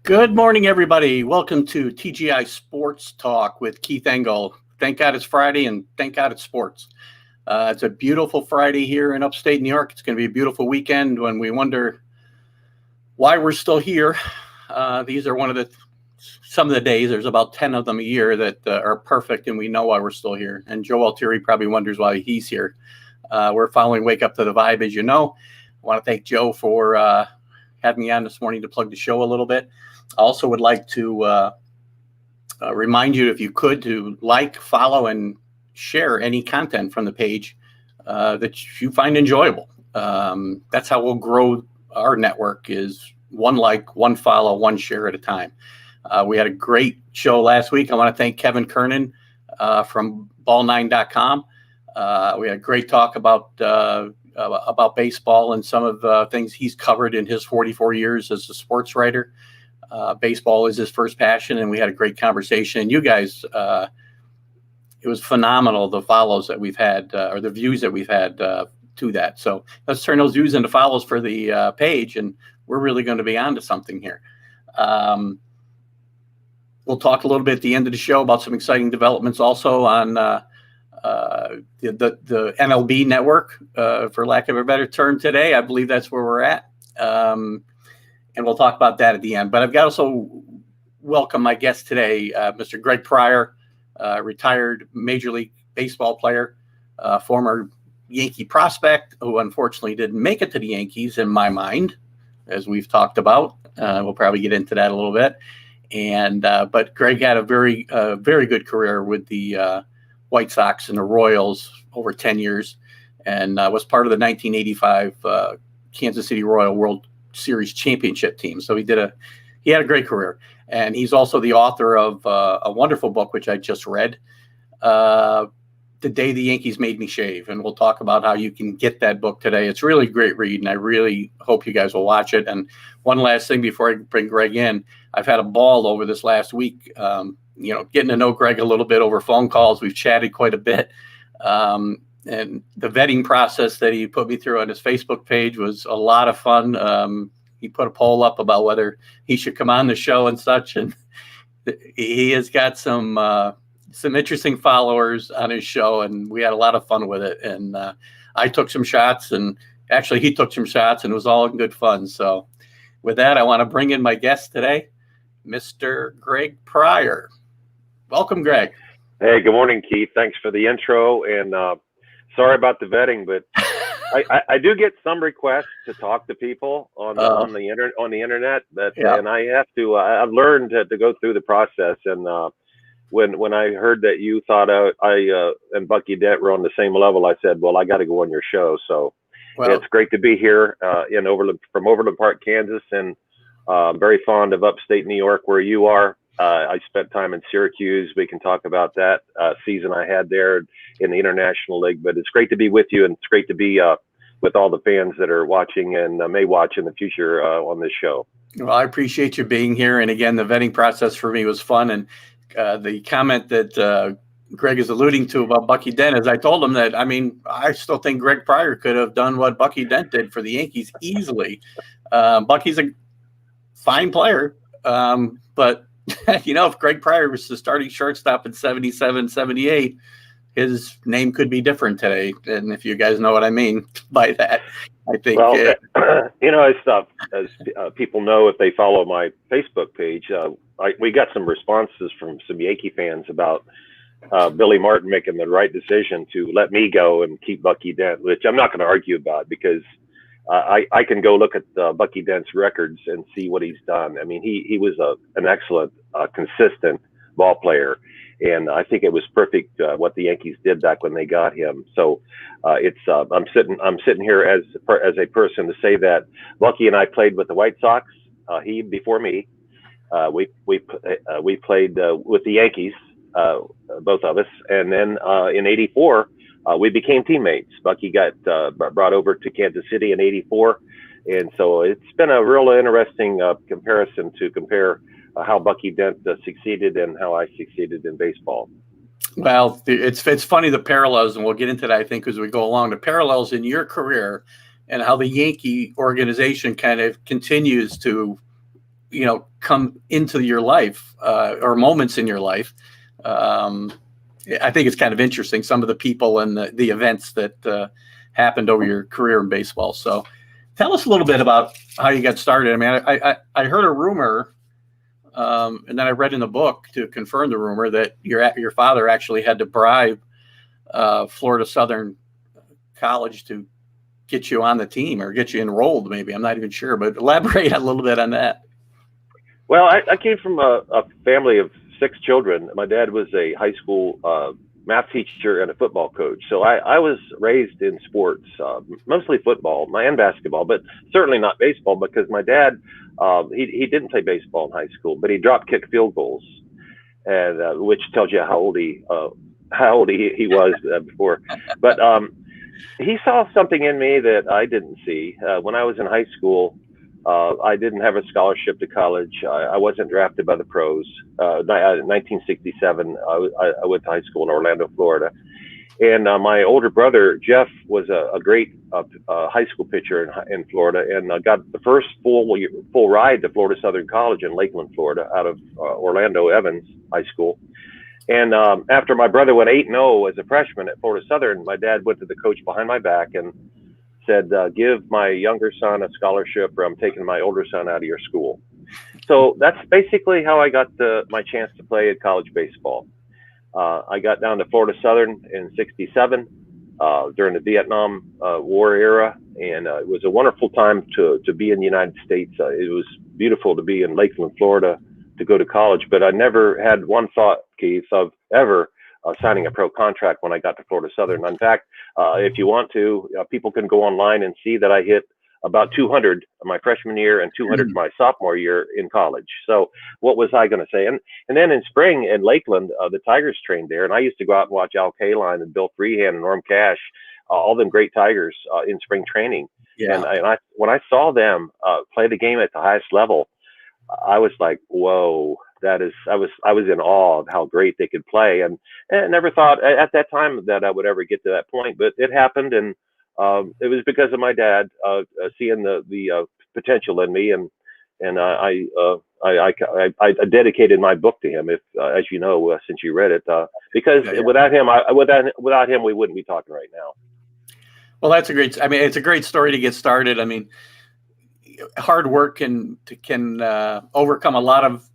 Good morning, everybody. Welcome to TGI Sports Talk with Keith Engel. Thank God it's Friday, and thank God it's sports. It's a beautiful Friday here in upstate New York. It's going to be a beautiful weekend when we wonder why we're still here. These are some of the days. There's about 10 of them a year that are perfect, and we know why we're still here. And Joe Altieri probably wonders why he's here. We're following Wake Up to the Vibe, as you know. I want to thank Joe for having me on this morning to plug the show a little bit. I also would like to remind you, if you could, to like, follow, and share any content from the page that you find enjoyable. That's how we'll grow our network, is one like, one follow, one share at a time. We had a great show last week. I want to thank Kevin Kernan from ball9.com. We had a great talk about baseball and some of the things he's covered in his 44 years as a sports writer. Baseball is his first passion, and we had a great conversation. And you guys, it was phenomenal, the follows that we've had, or the views that we've had to that. So let's turn those views into follows for the page, and we're really going to be on to something here. We'll talk a little bit at the end of the show about some exciting developments also on the MLB network, for lack of a better term today. I believe that's where we're at. And we'll talk about that at the end. But I've got to also welcome my guest today, Mr. Greg Pryor, retired Major League Baseball player, former Yankee prospect who unfortunately didn't make it to the Yankees, in my mind, as we've talked about. We'll probably get into that a little bit. And but Greg had a very good career with the White Sox and the Royals over 10 years, and was part of the 1985 Kansas City Royal World Series championship team. So he had a great career, and he's also the author of a wonderful book which I just read, The Day the Yankees Made Me Shave, and we'll talk about how you can get that book today. It's really a great read, and I really hope you guys will watch it. And one last thing before I bring Greg in, I've had a ball over this last week, getting to know Greg a little bit over phone calls. We've chatted quite a bit. And the vetting process that he put me through on his Facebook page was a lot of fun. He put a poll up about whether he should come on the show and such, and he has got some interesting followers on his show, and we had a lot of fun with it. And I took some shots, and actually he took some shots, and it was all in good fun. So with that, I want to bring in my guest today, Mr. Greg Pryor. Welcome, Greg. Hey, good morning, Keith. Thanks for the intro, and sorry about the vetting, but I do get some requests to talk to people on the internet. And I have to. I've learned to go through the process. And when I heard that you thought I and Bucky Dent were on the same level, I said, well, I got to go on your show. So it's great to be here from Overland Park, Kansas, and very fond of upstate New York, where you are. I spent time in Syracuse. We can talk about that season I had there in the International League. But it's great to be with you, and it's great to be with all the fans that are watching and may watch in the future on this show. Well, I appreciate you being here. And again, the vetting process for me was fun. And the comment that Greg is alluding to about Bucky Dent is, I told him that, I still think Greg Pryor could have done what Bucky Dent did for the Yankees easily. Bucky's a fine player, but if Greg Pryor was the starting shortstop in 77, 78, his name could be different today. And if you guys know what I mean by that, I think. Well, as people know, if they follow my Facebook page, we got some responses from some Yankee fans about Billy Martin making the right decision to let me go and keep Bucky Dent, which I'm not going to argue about, because I can go look at Bucky Dent's records and see what he's done. He was an excellent, consistent ball player, and I think it was perfect what the Yankees did back when they got him. So I'm sitting here as a person to say that Bucky and I played with the White Sox. He before me. We played with the Yankees, both of us, and then in '84. We became teammates. Bucky got brought over to Kansas City in '84. And so it's been a real interesting comparison to compare how Bucky Dent succeeded and how I succeeded in baseball. Well, it's funny, the parallels, and we'll get into that, I think, as we go along, the parallels in your career and how the Yankee organization kind of continues to come into your life or moments in your life. I think it's kind of interesting, some of the people and the events that happened over your career in baseball. So tell us a little bit about how you got started. I mean, I heard a rumor, and then I read in the book to confirm the rumor that your father actually had to bribe Florida Southern College to get you on the team or get you enrolled. Maybe, I'm not even sure, but elaborate a little bit on that. Well, I came from a family of 6 children. My dad was a high school math teacher and a football coach. So I was raised in sports, mostly football and basketball, but certainly not baseball, because my dad, he didn't play baseball in high school, but he drop kicked field goals, and which tells you how old he was before. But he saw something in me that I didn't see. When I was in high school, I didn't have a scholarship to college. I wasn't drafted by the pros. In 1967, I went to high school in Orlando, Florida. And my older brother, Jeff, was a great high school pitcher in Florida, and got the first full ride to Florida Southern College in Lakeland, Florida, out of Orlando Evans High School. And after my brother went 8-0 as a freshman at Florida Southern, my dad went to the coach behind my back and said, give my younger son a scholarship, or I'm taking my older son out of your school. So that's basically how I got my chance to play at college baseball. I got down to Florida Southern in '67 during the Vietnam War era, and it was a wonderful time to be in the United States. It was beautiful to be in Lakeland, Florida, to go to college, but I never had one thought, Keith, of ever signing a pro contract when I got to Florida Southern. In fact, if you want to, people can go online and see that I hit about 200 my freshman year and 200 my sophomore year in college. So what was I going to say? And then in spring in Lakeland, the Tigers trained there, and I used to go out and watch Al Kaline and Bill Freehand and Norm Cash, all them great Tigers in spring training. Yeah. And when I saw them play the game at the highest level, I was like, whoa. I was in awe of how great they could play, and never thought at that time that I would ever get to that point, but it happened, and it was because of my dad seeing the potential in me, and I dedicated my book to him, if as you know, since you read it, because without him we wouldn't be talking right now. Well, it's a great story to get started. I mean, hard work can overcome a lot of,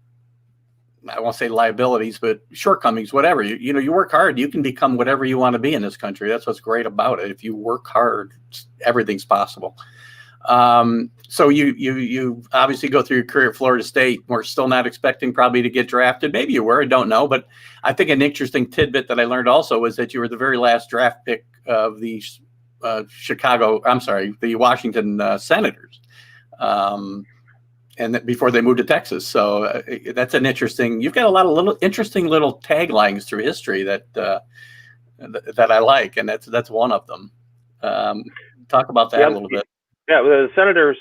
I won't say liabilities, but shortcomings, whatever. You work hard, you can become whatever you want to be in this country. That's what's great about it. If you work hard, everything's possible. So you obviously go through your career at Florida State. We're still not expecting probably to get drafted. Maybe you were, I don't know. But I think an interesting tidbit that I learned also was that you were the very last draft pick of the the Washington Senators. And that before they moved to Texas. So that's an you've got a lot of interesting little taglines through history that I like. And that's one of them. Talk about that a little bit. Yeah. The Senators,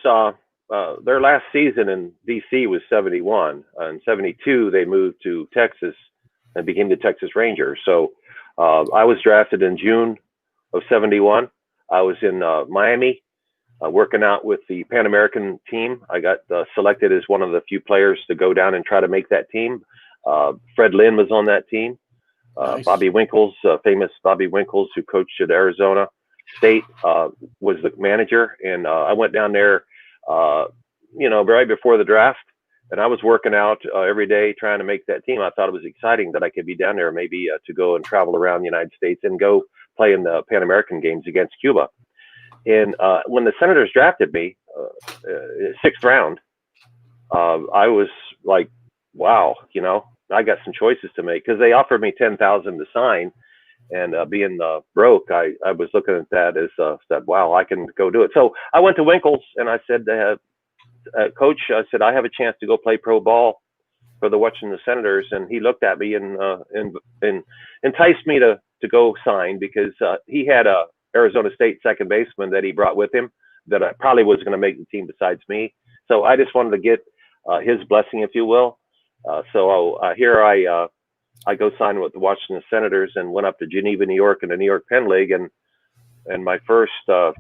their last season in DC was 71. In 72, they moved to Texas and became the Texas Rangers. So I was drafted in June of 71. I was in Miami, working out with the Pan American team. I got selected as one of the few players to go down and try to make that team. Fred Lynn was on that team. Nice. Bobby Winkles, famous Bobby Winkles, who coached at Arizona State, was the manager. And I went down there, right before the draft. And I was working out every day trying to make that team. I thought it was exciting that I could be down there, maybe to go and travel around the United States and go play in the Pan American games against Cuba. And when the Senators drafted me, 6th round, I was like, wow, I got some choices to make, because they offered me $10,000 to sign, and being broke, I was looking at that as said, wow, I can go do it. So I went to Winkles and I said, Coach, I said, I have a chance to go play pro ball for the Washington Senators, and he looked at me and enticed me to go sign, because he had a Arizona State second baseman that he brought with him that I probably was going to make the team besides me. So I just wanted to get his blessing, if you will. So here I go sign with the Washington Senators and went up to Geneva, New York, in the New York Penn League. And my first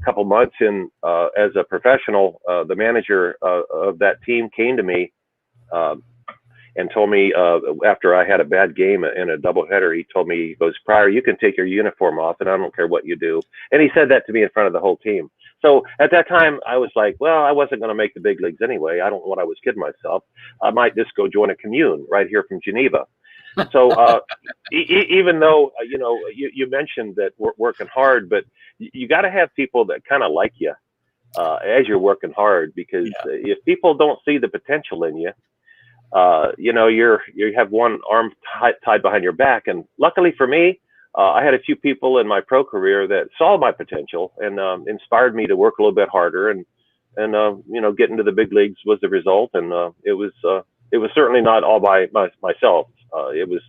couple months in as a professional, the manager of that team came to me and told me after I had a bad game in a doubleheader, he told me, he goes, Pryor, you can take your uniform off, and I don't care what you do. And he said that to me in front of the whole team. So at that time, I was like, well, I wasn't going to make the big leagues anyway. I don't know what I was kidding myself. I might just go join a commune right here from Geneva. So even though, you mentioned that we're working hard, but you got to have people that kind of like you as you're working hard, because if people don't see the potential in you, you have one arm tied behind your back. And luckily for me, I had a few people in my pro career that saw my potential and inspired me to work a little bit harder, and get into the big leagues was the result. And it was certainly not all by myself. It was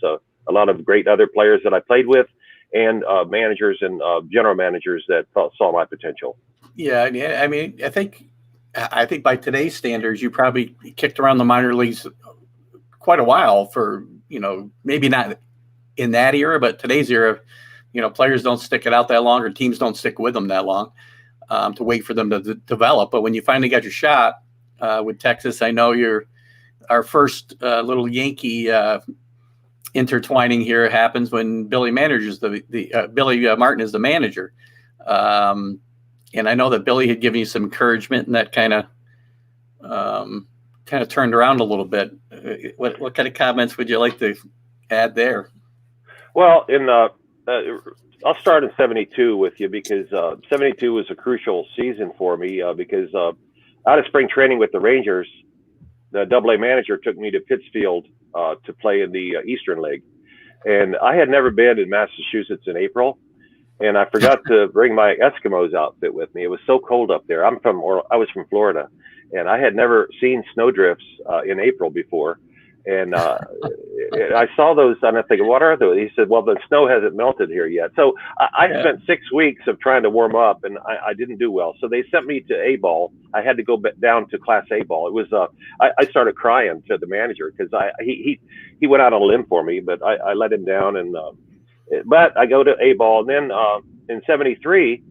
a lot of great other players that I played with, and managers and general managers that saw my potential. Yeah, I mean, I think by today's standards, you probably kicked around the minor leagues quite a while for, maybe not in that era, but today's era, players don't stick it out that long, or teams don't stick with them that long to wait for them to develop. But when you finally got your shot with Texas, I know our first little Yankee intertwining here happens when Billy manages Billy Martin is the manager. And I know that Billy had given you some encouragement, and that kind of turned around a little bit. What kind of comments would you like to add there? Well, I'll start in '72 with you, because '72 was a crucial season for me, because out of spring training with the Rangers, the AA manager took me to Pittsfield to play in the Eastern League, and I had never been in Massachusetts in April. And I forgot to bring my Eskimos outfit with me. It was so cold up there. I was from Florida, and I had never seen snowdrifts in April before. And I saw those, and I'm thinking, what are those? He said, well, the snow hasn't melted here yet. So I spent 6 weeks of trying to warm up, and I didn't do well. So they sent me to A ball. I had to go down to Class A ball. It was I started crying to the manager, because he went out on a limb for me, but I let him down. And but I go to A ball, and then in '73,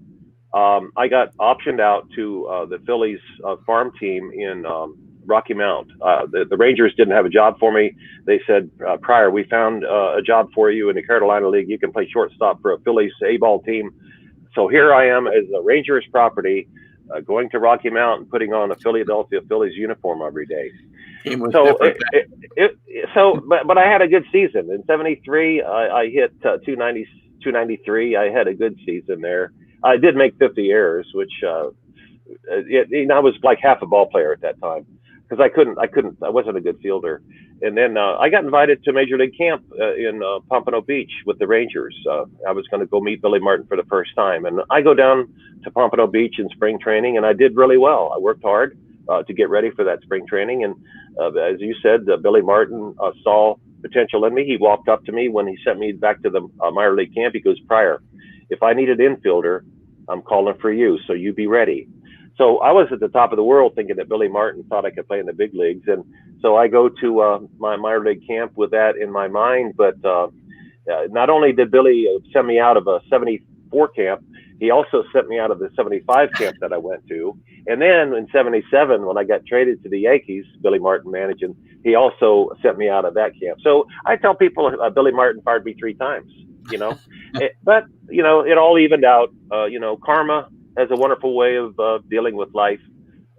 I got optioned out to the Phillies farm team in Rocky Mount. The Rangers didn't have a job for me. They said, Pryor, we found a job for you in the Carolina League. You can play shortstop for a Phillies A ball team. So here I am as a Rangers property, going to Rocky Mount and putting on a Philadelphia Phillies uniform every day. But I had a good season. In '73, I hit 290, 293. I had a good season there. I did make 50 errors, which I was like half a ball player at that time, because I wasn't a good fielder. And then I got invited to Major League Camp in Pompano Beach with the Rangers. I was going to go meet Billy Martin for the first time, and I go down to Pompano Beach in spring training, and I did really well. I worked hard to get ready for that spring training. And as you said, Billy Martin saw potential in me. He walked up to me when he sent me back to the minor league camp. He goes, Pryor, if I need an infielder, I'm calling for you, so you be ready. So I was at the top of the world thinking that Billy Martin thought I could play in the big leagues. And so I go to my minor league camp with that in my mind. But not only did Billy send me out of a '74 camp, he also sent me out of the '75 camp that I went to. And then in '77, when I got traded to the Yankees, Billy Martin managing, he also sent me out of that camp. So I tell people Billy Martin fired me 3 times, but it all evened out. Karma has a wonderful way of dealing with life.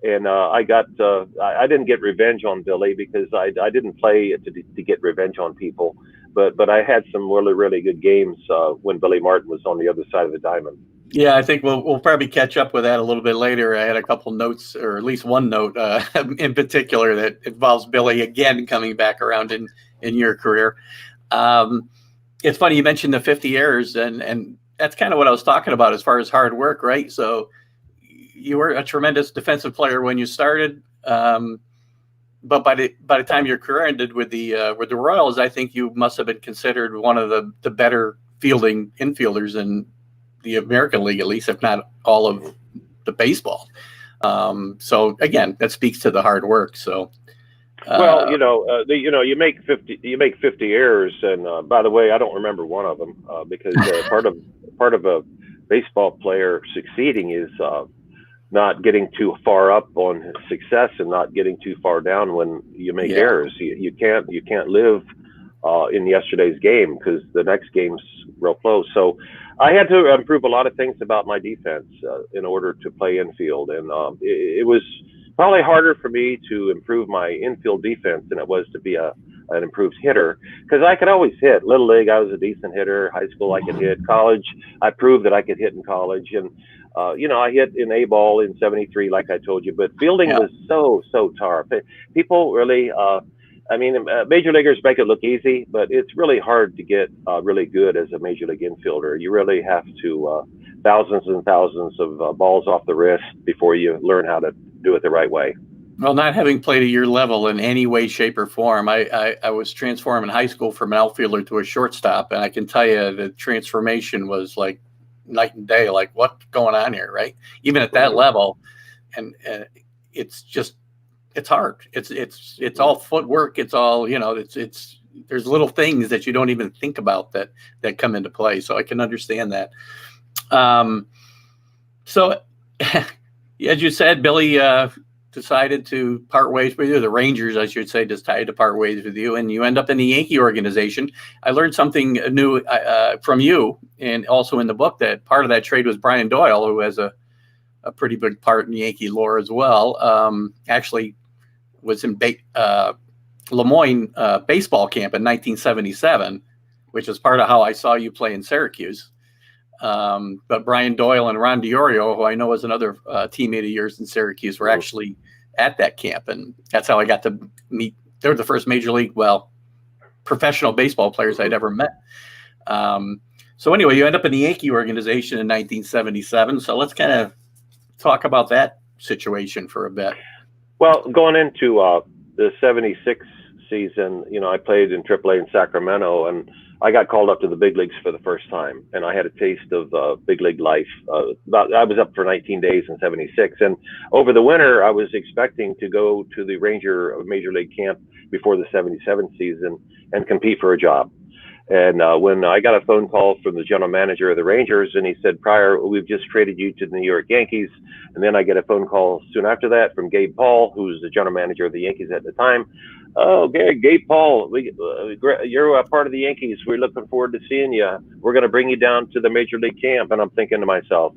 And I didn't get revenge on Billy, because I didn't play to get revenge on people. But I had some really, really good games when Billy Martin was on the other side of the diamond. Yeah, I think we'll probably catch up with that a little bit later. I had a couple notes, or at least one note in particular, that involves Billy again coming back around in your career. It's funny you mentioned the 50 errors, and that's kind of what I was talking about as far as hard work, right? So you were a tremendous defensive player when you started, but by the time your career ended with the Royals, I think you must have been considered one of the better fielding infielders in the American League, at least, if not all of the baseball. So again, that speaks to the hard work. So, well, you make 50 errors, and by the way, I don't remember one of them part of a baseball player succeeding is not getting too far up on success and not getting too far down when you make errors. You can't live in yesterday's game because the next game's real close. So I had to improve a lot of things about my defense in order to play infield, and it was probably harder for me to improve my infield defense than it was to be an improved hitter, because I could always hit. Little league, I was a decent hitter. High school, I could hit. College, I proved that I could hit in college, and I hit in A ball in '73, like I told you. But fielding was so tough. People really, major leaguers make it look easy, but it's really hard to get really good as a major league infielder. You really have to thousands and thousands of balls off the wrist before you learn how to do it the right way. Well, not having played at your level in any way, shape, or form, I was transformed in high school from an outfielder to a shortstop, and I can tell you the transformation was like night and day. Like, what's going on here, right? Even at that level, and it's hard. It's all footwork. It's all it's there's little things that you don't even think about that come into play. So I can understand that. So as you said, Billy decided to part ways with you. The Rangers, I should say, decided to part ways with you, and you end up in the Yankee organization. I learned something new from you, and also in the book, that part of that trade was Brian Doyle, who has a pretty big part in Yankee lore as well. Actually was in Le Moyne baseball camp in 1977, which is part of how I saw you play in Syracuse. But Brian Doyle and Ron DiOrio, who I know was another teammate of yours in Syracuse, were actually at that camp. And that's how I got to meet. They're the first major league, professional baseball players I'd ever met. So anyway, you end up in the Yankee organization in 1977. So let's kind of talk about that situation for a bit. Well, going into the '76 season, I played in AAA in Sacramento, and I got called up to the big leagues for the first time, and I had a taste of big league life. I was up for 19 days in '76, and over the winter, I was expecting to go to the Ranger Major League camp before the '77 season and compete for a job. And when I got a phone call from the general manager of the Rangers, and he said, "Pryor, we've just traded you to the New York Yankees." And then I get a phone call soon after that from Gabe Paul, who's the general manager of the Yankees at the time. "Oh, okay, Gabe Paul, you're a part of the Yankees. We're looking forward to seeing you. We're going to bring you down to the Major League camp." And I'm thinking to myself,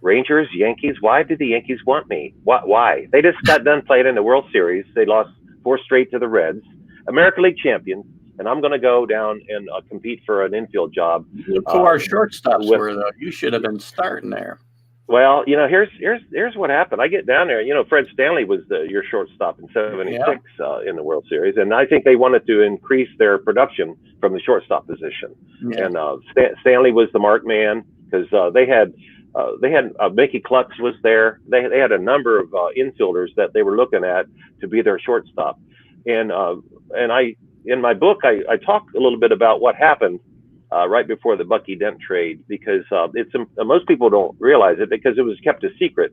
Rangers, Yankees, why did the Yankees want me? Why? They just got done playing in the World Series. They lost 4 straight to the Reds, American League champions. And I'm going to go down and compete for an infield job. Look who our shortstops were, though. You should have been starting there. Well, here's what happened. I get down there. Fred Stanley was your shortstop in '76 in the World Series, and I think they wanted to increase their production from the shortstop position. Yeah. And Stanley was the mark man, because they had Mickey Klutz was there. They had a number of infielders that they were looking at to be their shortstop. And I, in my book, I talk a little bit about what happened right before the Bucky Dent trade, because most people don't realize it because it was kept a secret.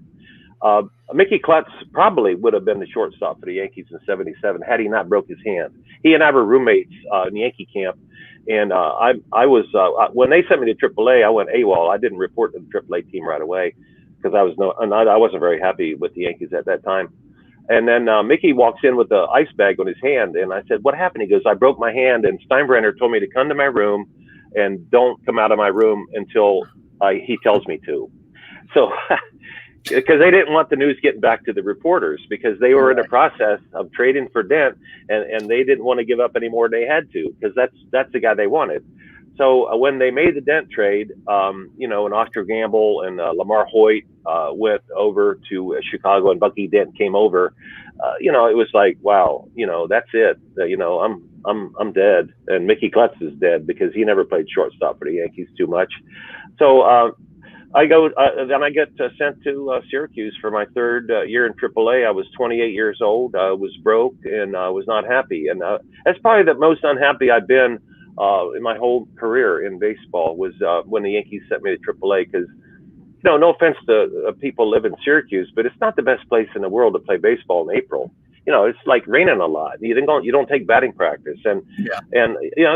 Mickey Klutz probably would have been the shortstop for the Yankees in '77 had he not broke his hand. He and I were roommates in Yankee camp, and I was when they sent me to AAA, I went AWOL. I didn't report to the AAA team right away because I wasn't very happy with the Yankees at that time. And then Mickey walks in with the ice bag on his hand, and I said, "What happened?" He goes, "I broke my hand, and Steinbrenner told me to come to my room and don't come out of my room until he tells me to." So, because they didn't want the news getting back to the reporters, because they were in the process of trading for Dent, and they didn't want to give up any more than they had to, because that's the guy they wanted. So when they made the Dent trade, and Oscar Gamble and Lamar Hoyt went over to Chicago, and Bucky Dent came over, it was like, wow, that's it. I'm dead, and Mickey Klutz is dead because he never played shortstop for the Yankees too much. So I go, then I get sent to Syracuse for my third year in AAA. I was 28 years old. I was broke, and I was not happy, and that's probably the most unhappy I've been in my whole career in baseball, was when the Yankees sent me to AAA, because no offense to people live in Syracuse, but it's not the best place in the world to play baseball in April. it's like raining a lot. You don't take batting practice, and Yeah.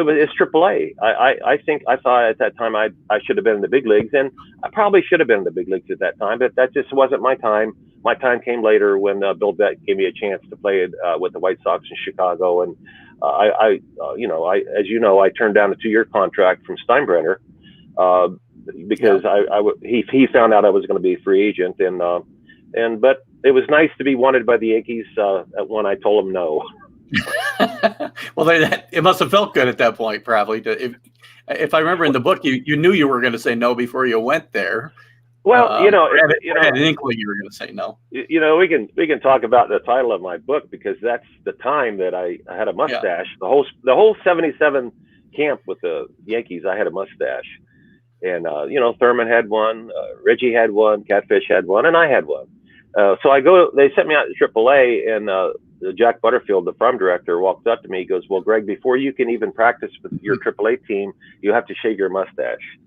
but it's AAA. I thought at that time I should have been in the big leagues, and I probably should have been in the big leagues at that time, but that just wasn't my time. My time came later when Bill Beck gave me a chance to play with the White Sox in Chicago, and as you know, I turned down a 2-year contract from Steinbrenner because he found out I was going to be a free agent, but it was nice to be wanted by the Yankees when I told them no. Well, it must have felt good at that point, probably. If I remember in the book, you knew you were going to say no before you went there. Well, I had an inkling you were going to say no. We can talk about the title of my book, because that's the time that I had a mustache. Yeah. The whole '77 camp with the Yankees, I had a mustache, and Thurman had one, Reggie had one, Catfish had one, and I had one. So they sent me out to AAA, and Jack Butterfield, the farm director, walked up to me. He goes, "Well, Greg, before you can even practice with your AAA team, you have to shave your mustache."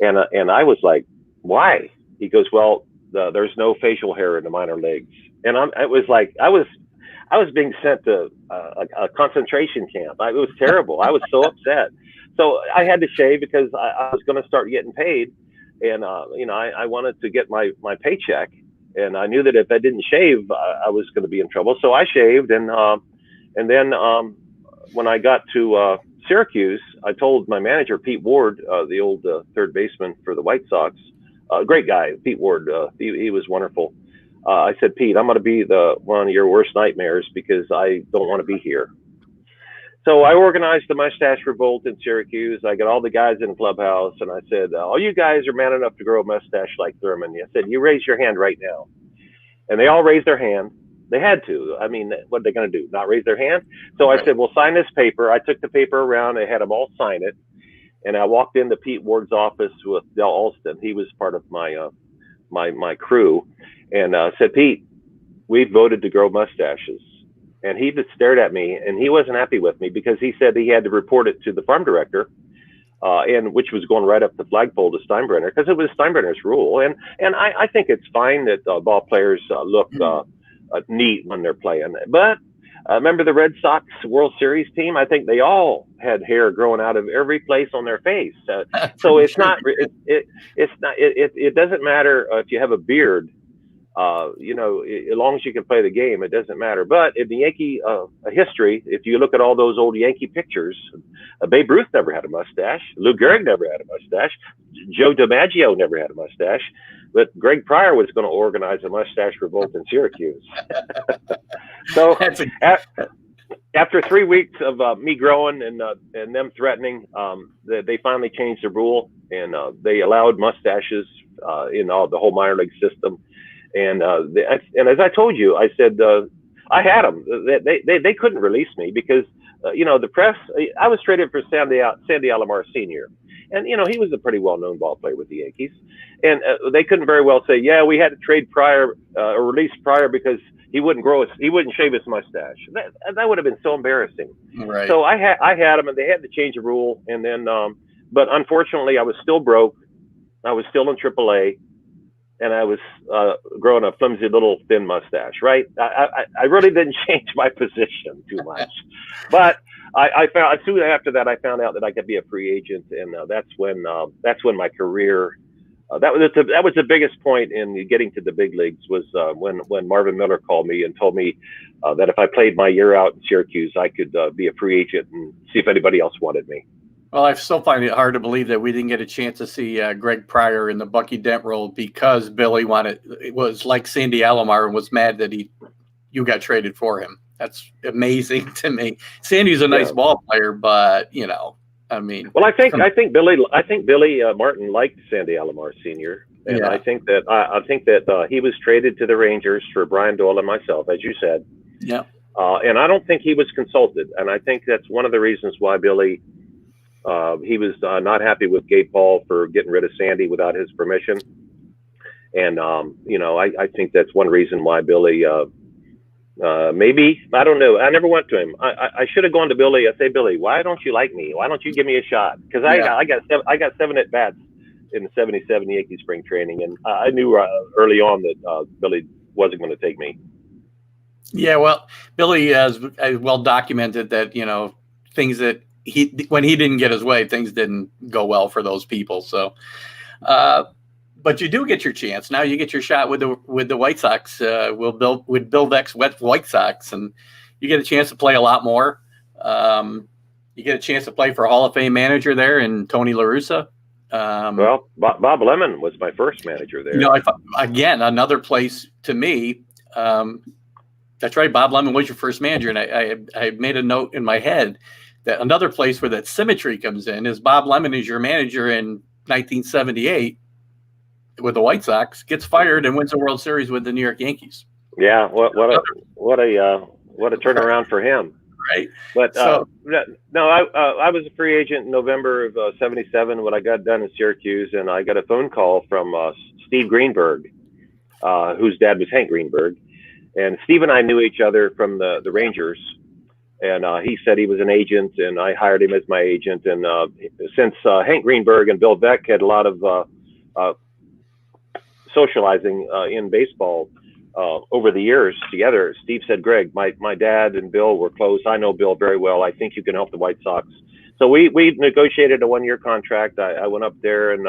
And I was like, "Why?" He goes, "Well, there's no facial hair in the minor leagues." And I was being sent to a concentration camp. It was terrible. I was so upset. So I had to shave because I was going to start getting paid, and I wanted to get my paycheck. And I knew that if I didn't shave, I was going to be in trouble. So I shaved, and then when I got to Syracuse, I told my manager, Pete Ward, the old third baseman for the White Sox, great guy, Pete Ward. He was wonderful. I said, "Pete, I'm going to be one of your worst nightmares because I don't want to be here." So I organized the mustache revolt in Syracuse. I got all the guys in the clubhouse, and I said, "All you guys are man enough to grow a mustache like Thurman." I said, "You raise your hand right now." And they all raised their hand. They had to. I mean, what are they going to do? Not raise their hand? So I said, "Well, sign this paper." I took the paper around. I had them all sign it. And I walked into Pete Ward's office with Del Alston. He was part of my crew, and said, "Pete, we voted to grow mustaches." And he just stared at me, and he wasn't happy with me because he said he had to report it to the farm director, and which was going right up the flagpole to Steinbrenner, because it was Steinbrenner's rule. And I think it's fine that ball players look neat when they're playing. But remember the Red Sox World Series team? I think they all had hair growing out of every place on their face. So it's not. It doesn't matter if you have a beard. As long as you can play the game, it doesn't matter. But in the Yankee history, if you look at all those old Yankee pictures, Babe Ruth never had a mustache. Lou Gehrig never had a mustache. Joe DiMaggio never had a mustache. But Greg Pryor was going to organize a mustache revolt in Syracuse. So after 3 weeks of me growing and them threatening, they finally changed the rule, and they allowed mustaches in the whole minor league system. And as I told you, I said I had them. They couldn't release me because the press. I was traded for Sandy Alomar Sr., and he was a pretty well-known ball player with the Yankees, and they couldn't very well say, "Yeah, we had to trade Pryor or release Pryor because he wouldn't shave his mustache." That would have been so embarrassing. Right. So I had them, and they had to change the rule, and then but unfortunately, I was still broke. I was still in AAA. And I was growing a flimsy little thin mustache, right? I really didn't change my position too much. But I found soon after that, I found out that I could be a free agent. And that's when my career, that was the biggest point in getting to the big leagues was when Marvin Miller called me and told me that if I played my year out in Syracuse, I could be a free agent and see if anybody else wanted me. Well, I still find it hard to believe that we didn't get a chance to see Greg Pryor in the Bucky Dent role because Billy was like Sandy Alomar and was mad that you got traded for him. That's amazing to me. Sandy's a nice ball player, but I mean. Well, I think Billy Martin liked Sandy Alomar Sr. And I think that he was traded to the Rangers for Brian Doyle and myself, as you said. Yeah. And I don't think he was consulted, and I think that's one of the reasons why Billy. He was not happy with Gabe Paul for getting rid of Sandy without his permission. And, I think that's one reason why Billy, maybe, I don't know. I never went to him. I should have gone to Billy. I say, "Billy, why don't you like me? Why don't you give me a shot?" Because I got 7 at-bats in the '77 Yankee spring training. And I knew early on that Billy wasn't going to take me. Yeah, well, Billy has well documented that, things that when he didn't get his way, things didn't go well for those people. So, uh, but you do get your chance. Now you get your shot with the White Sox. With Bill Veck's White Sox, and you get a chance to play a lot more. You get a chance to play for a Hall of Fame manager there in Tony La Russa. Well, Bob Lemon was my first manager there. Again, another place to me. That's right. Bob Lemon was your first manager, and I made a note in my head that another place where that symmetry comes in is Bob Lemon is your manager in 1978 with the White Sox, gets fired and wins the World Series with the New York Yankees. Yeah, what a turnaround for him. Right. But no, I was a free agent in November of '77 when I got done in Syracuse, and I got a phone call from Steve Greenberg, whose dad was Hank Greenberg. And Steve and I knew each other from the Rangers, and he said he was an agent, and I hired him as my agent. And since Hank Greenberg and Bill Veck had a lot of socializing in baseball over the years together, Steve said, "Greg, my dad and Bill were close. I know Bill very well. I think you can help the White Sox." So we negotiated a 1-year contract. I went up there, and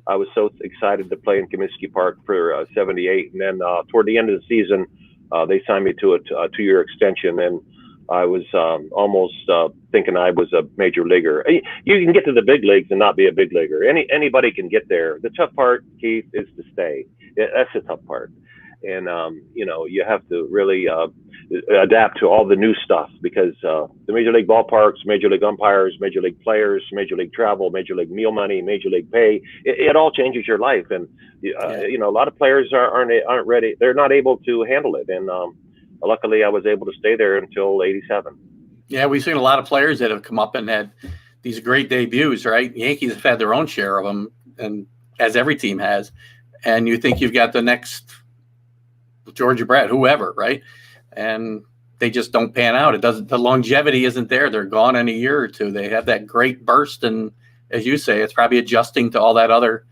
I was so excited to play in Comiskey Park for '78. And then toward the end of the season, they signed me to a 2-year extension, and I was almost thinking I was a major leaguer. You can get to the big leagues and not be a big leaguer. Anybody can get there. The tough part, Keith, is to stay. That's the tough part. And you have to really adapt to all the new stuff, because the major league ballparks, major league umpires, major league players, major league travel, major league meal money, major league pay, it all changes your life. And a lot of players aren't ready. They're not able to handle it. And luckily, I was able to stay there until '87. Yeah, we've seen a lot of players that have come up and had these great debuts, right? Yankees have had their own share of them, and as every team has. And you think you've got the next Georgia Brett, whoever, right? And they just don't pan out. The longevity isn't there. They're gone in a year or two. They have that great burst, and as you say, it's probably adjusting to all that other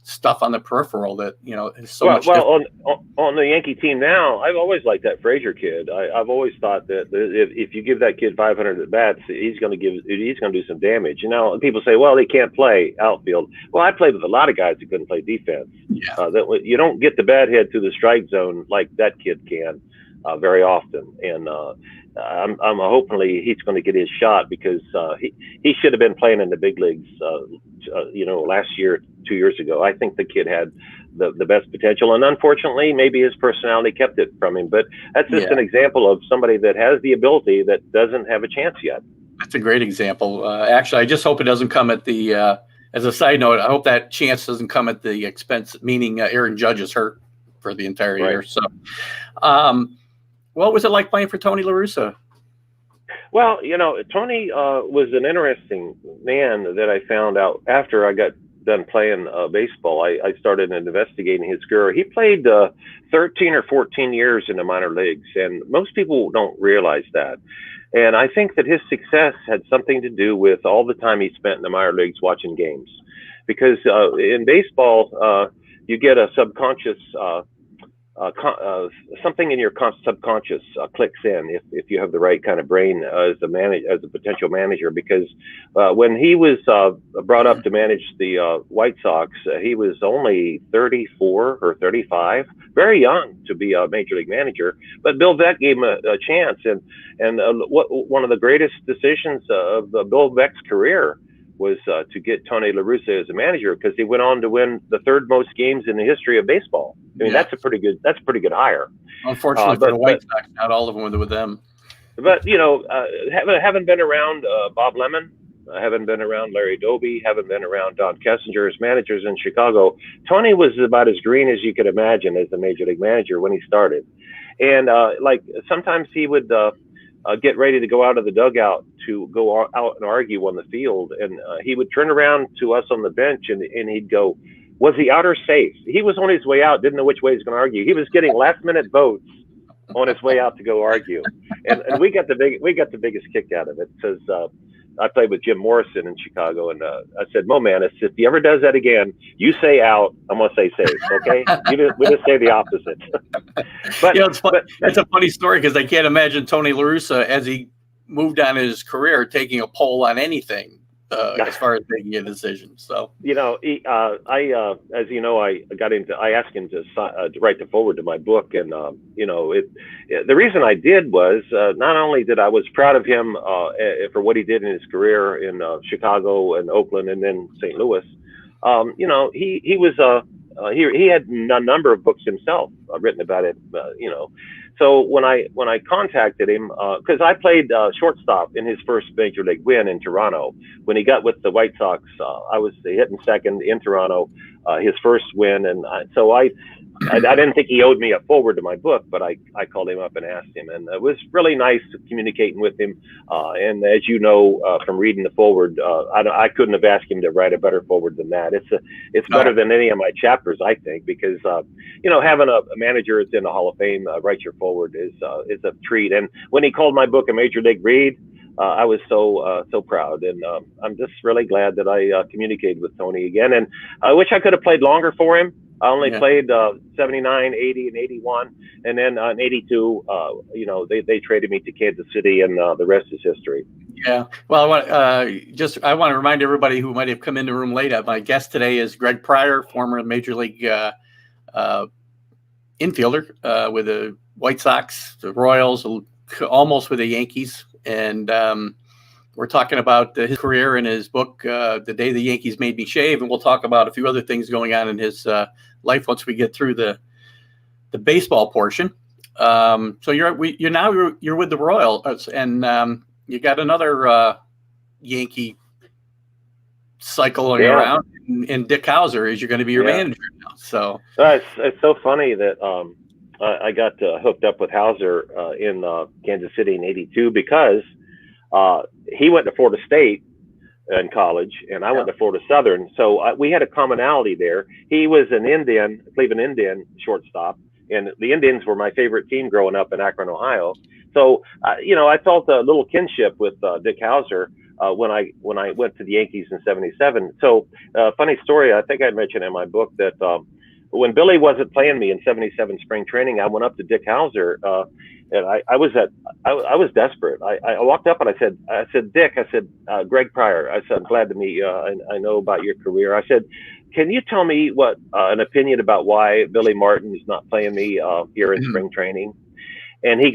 stuff on the peripheral that is so much. Well, on the Yankee team now, I've always liked that Frazier kid. I've always thought that if you give that kid 500 at bats, he's going to do some damage. People say, well, he can't play outfield. Well, I played with a lot of guys who couldn't play defense. Yeah. That you don't get the bat hit through the strike zone like that kid can very often. And I'm hopefully he's going to get his shot, because he should have been playing in the big leagues. Last year, 2 years ago. I think the kid had the best potential, and unfortunately, maybe his personality kept it from him. But that's just an example of somebody that has the ability that doesn't have a chance yet. That's a great example. Actually, I just hope it doesn't come at the. As a side note, I hope that chance doesn't come at the expense, meaning Aaron Judge is hurt for the entire year. So, what was it like playing for Tony La Russa? Well, Tony was an interesting man that I found out after I got done playing baseball. I started investigating his career. He played 13 or 14 years in the minor leagues, and most people don't realize that. And I think that his success had something to do with all the time he spent in the minor leagues watching games. Because in baseball, you get a subconscious something in your subconscious clicks in if you have the right kind of brain as a potential manager. Because when he was brought up to manage the White Sox, he was only 34 or 35, very young to be a major league manager. But Bill Veck gave him a chance, and one of the greatest decisions of Bill Veck's career was to get Tony La Russa as a manager, because he went on to win the third most games in the history of baseball. I mean, that's a pretty good hire. Unfortunately for the White Sox, not all of them were with them. But haven't been around Bob Lemon, haven't been around Larry Doby, haven't been around Don Kessinger as managers in Chicago. Tony was about as green as you could imagine as a major league manager when he started, and sometimes he would get ready to go out of the dugout to go out and argue on the field. And he would turn around to us on the bench and he'd go, was the outer safe? He was on his way out, didn't know which way he was going to argue. He was getting last minute votes on his way out to go argue. And we got the biggest kick out of it, because I played with Jim Morrison in Chicago, and I said, Mo, man, if he ever does that again, you say out, I'm going to say save, okay? We just say the opposite. but, it's a funny story because I can't imagine Tony La Russa, as he moved on his career, taking a poll on anything as far as making a decision. So, as you know, I asked him to write the forward to my book, and the reason I did was not only that I was proud of him for what he did in his career in Chicago and Oakland and then St. Louis. He was he had a number of books himself written about it. So when I contacted him, because I played shortstop in his first major league win in Toronto. When he got with the White Sox, I was hitting second in Toronto, his first win, and so I didn't think he owed me a forward to my book, but I called him up and asked him, and it was really nice communicating with him. And as you know from reading the forward, I couldn't have asked him to write a better forward than that. It's better than any of my chapters, I think, because having a manager that's in the Hall of Fame write your forward is a treat. And when he called my book a major league read, I was so proud, and I'm just really glad that I communicated with Tony again. And I wish I could have played longer for him. I only played 79, 80, and 81, and then in 82, they traded me to Kansas City, and the rest is history. Yeah. Well, I want to remind everybody who might have come in the room late. My guest today is Greg Pryor, former Major League infielder with the White Sox, the Royals, almost with the Yankees, and we're talking about his career and his book, The Day the Yankees Made Me Shave, and we'll talk about a few other things going on in his life once we get through the baseball portion. So you're with the Royals, and you got another Yankee cycling around, and Dick Howser is you're going to be your manager now. So it's so funny that I got hooked up with Howser in Kansas City in '82 because he went to Florida State in college, and I went to Florida Southern. So we had a commonality there. He was an Cleveland Indian shortstop, and the Indians were my favorite team growing up in Akron, Ohio. So, I felt a little kinship with Dick Howser when I went to the Yankees in '77. So, funny story, I think I mentioned in my book that when Billy wasn't playing me in '77 spring training, I went up to Dick Howser, and I was desperate. I walked up and I said, Dick, Greg Pryor, I said, I'm glad to meet you. I know about your career. I said, can you tell me what an opinion about why Billy Martin is not playing me here in spring training? And he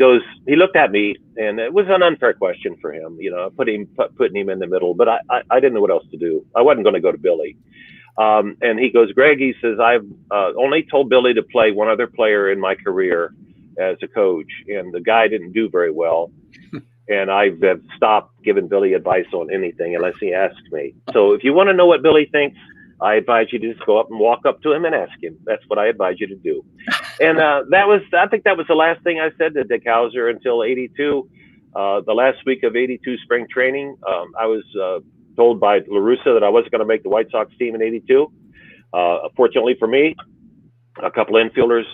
looked at me, and it was an unfair question for him, putting him in the middle, but I didn't know what else to do. I wasn't going to go to Billy. And he goes, Greg, he says, I've only told Billy to play one other player in my career as a coach, and the guy didn't do very well. And I've stopped giving Billy advice on anything unless he asks me. So if you want to know what Billy thinks, I advise you to just go up and walk up to him and ask him. That's what I advise you to do. And I think that was the last thing I said to Dick Howser until '82. The last week of '82 spring training, I was told by La Russa that I wasn't going to make the White Sox team in '82. Fortunately for me, a couple infielders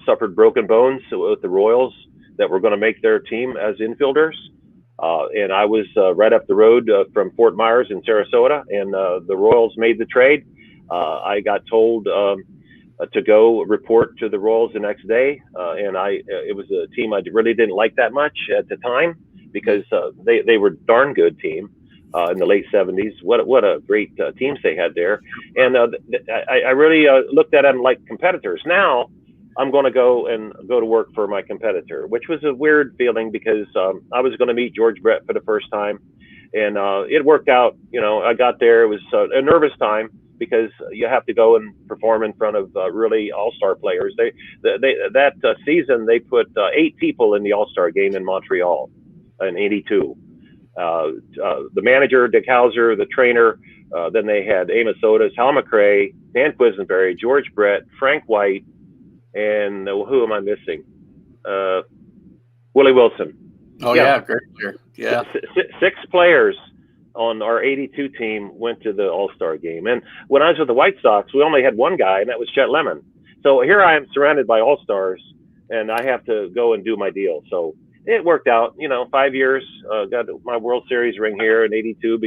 suffered broken bones with the Royals that were going to make their team as infielders. And I was right up the road from Fort Myers in Sarasota, and the Royals made the trade. I got told to go report to the Royals the next day, and it was a team I really didn't like that much at the time because they were a darn good team in the late '70s. What a great teams they had there, and I really looked at them like competitors. Now I'm going to go to work for my competitor, which was a weird feeling because I was going to meet George Brett for the first time, and it worked out. I got there. It was a nervous time because you have to go and perform in front of really all-star players. That season they put 8 people in the All-Star game in Montreal in '82. The manager, Dick Howser, the trainer. Then they had Amos Otis, Hal McRae, Dan Quisenberry, George Brett, Frank White. And who am I missing? Willie Wilson. Oh, yeah, great player. Yeah. 6 players on our '82 team went to the All-Star game. And when I was with the White Sox, we only had one guy, and that was Chet Lemon. So here I am surrounded by All-Stars, and I have to go and do my deal. So it worked out. 5 years. Got my World Series ring here in '82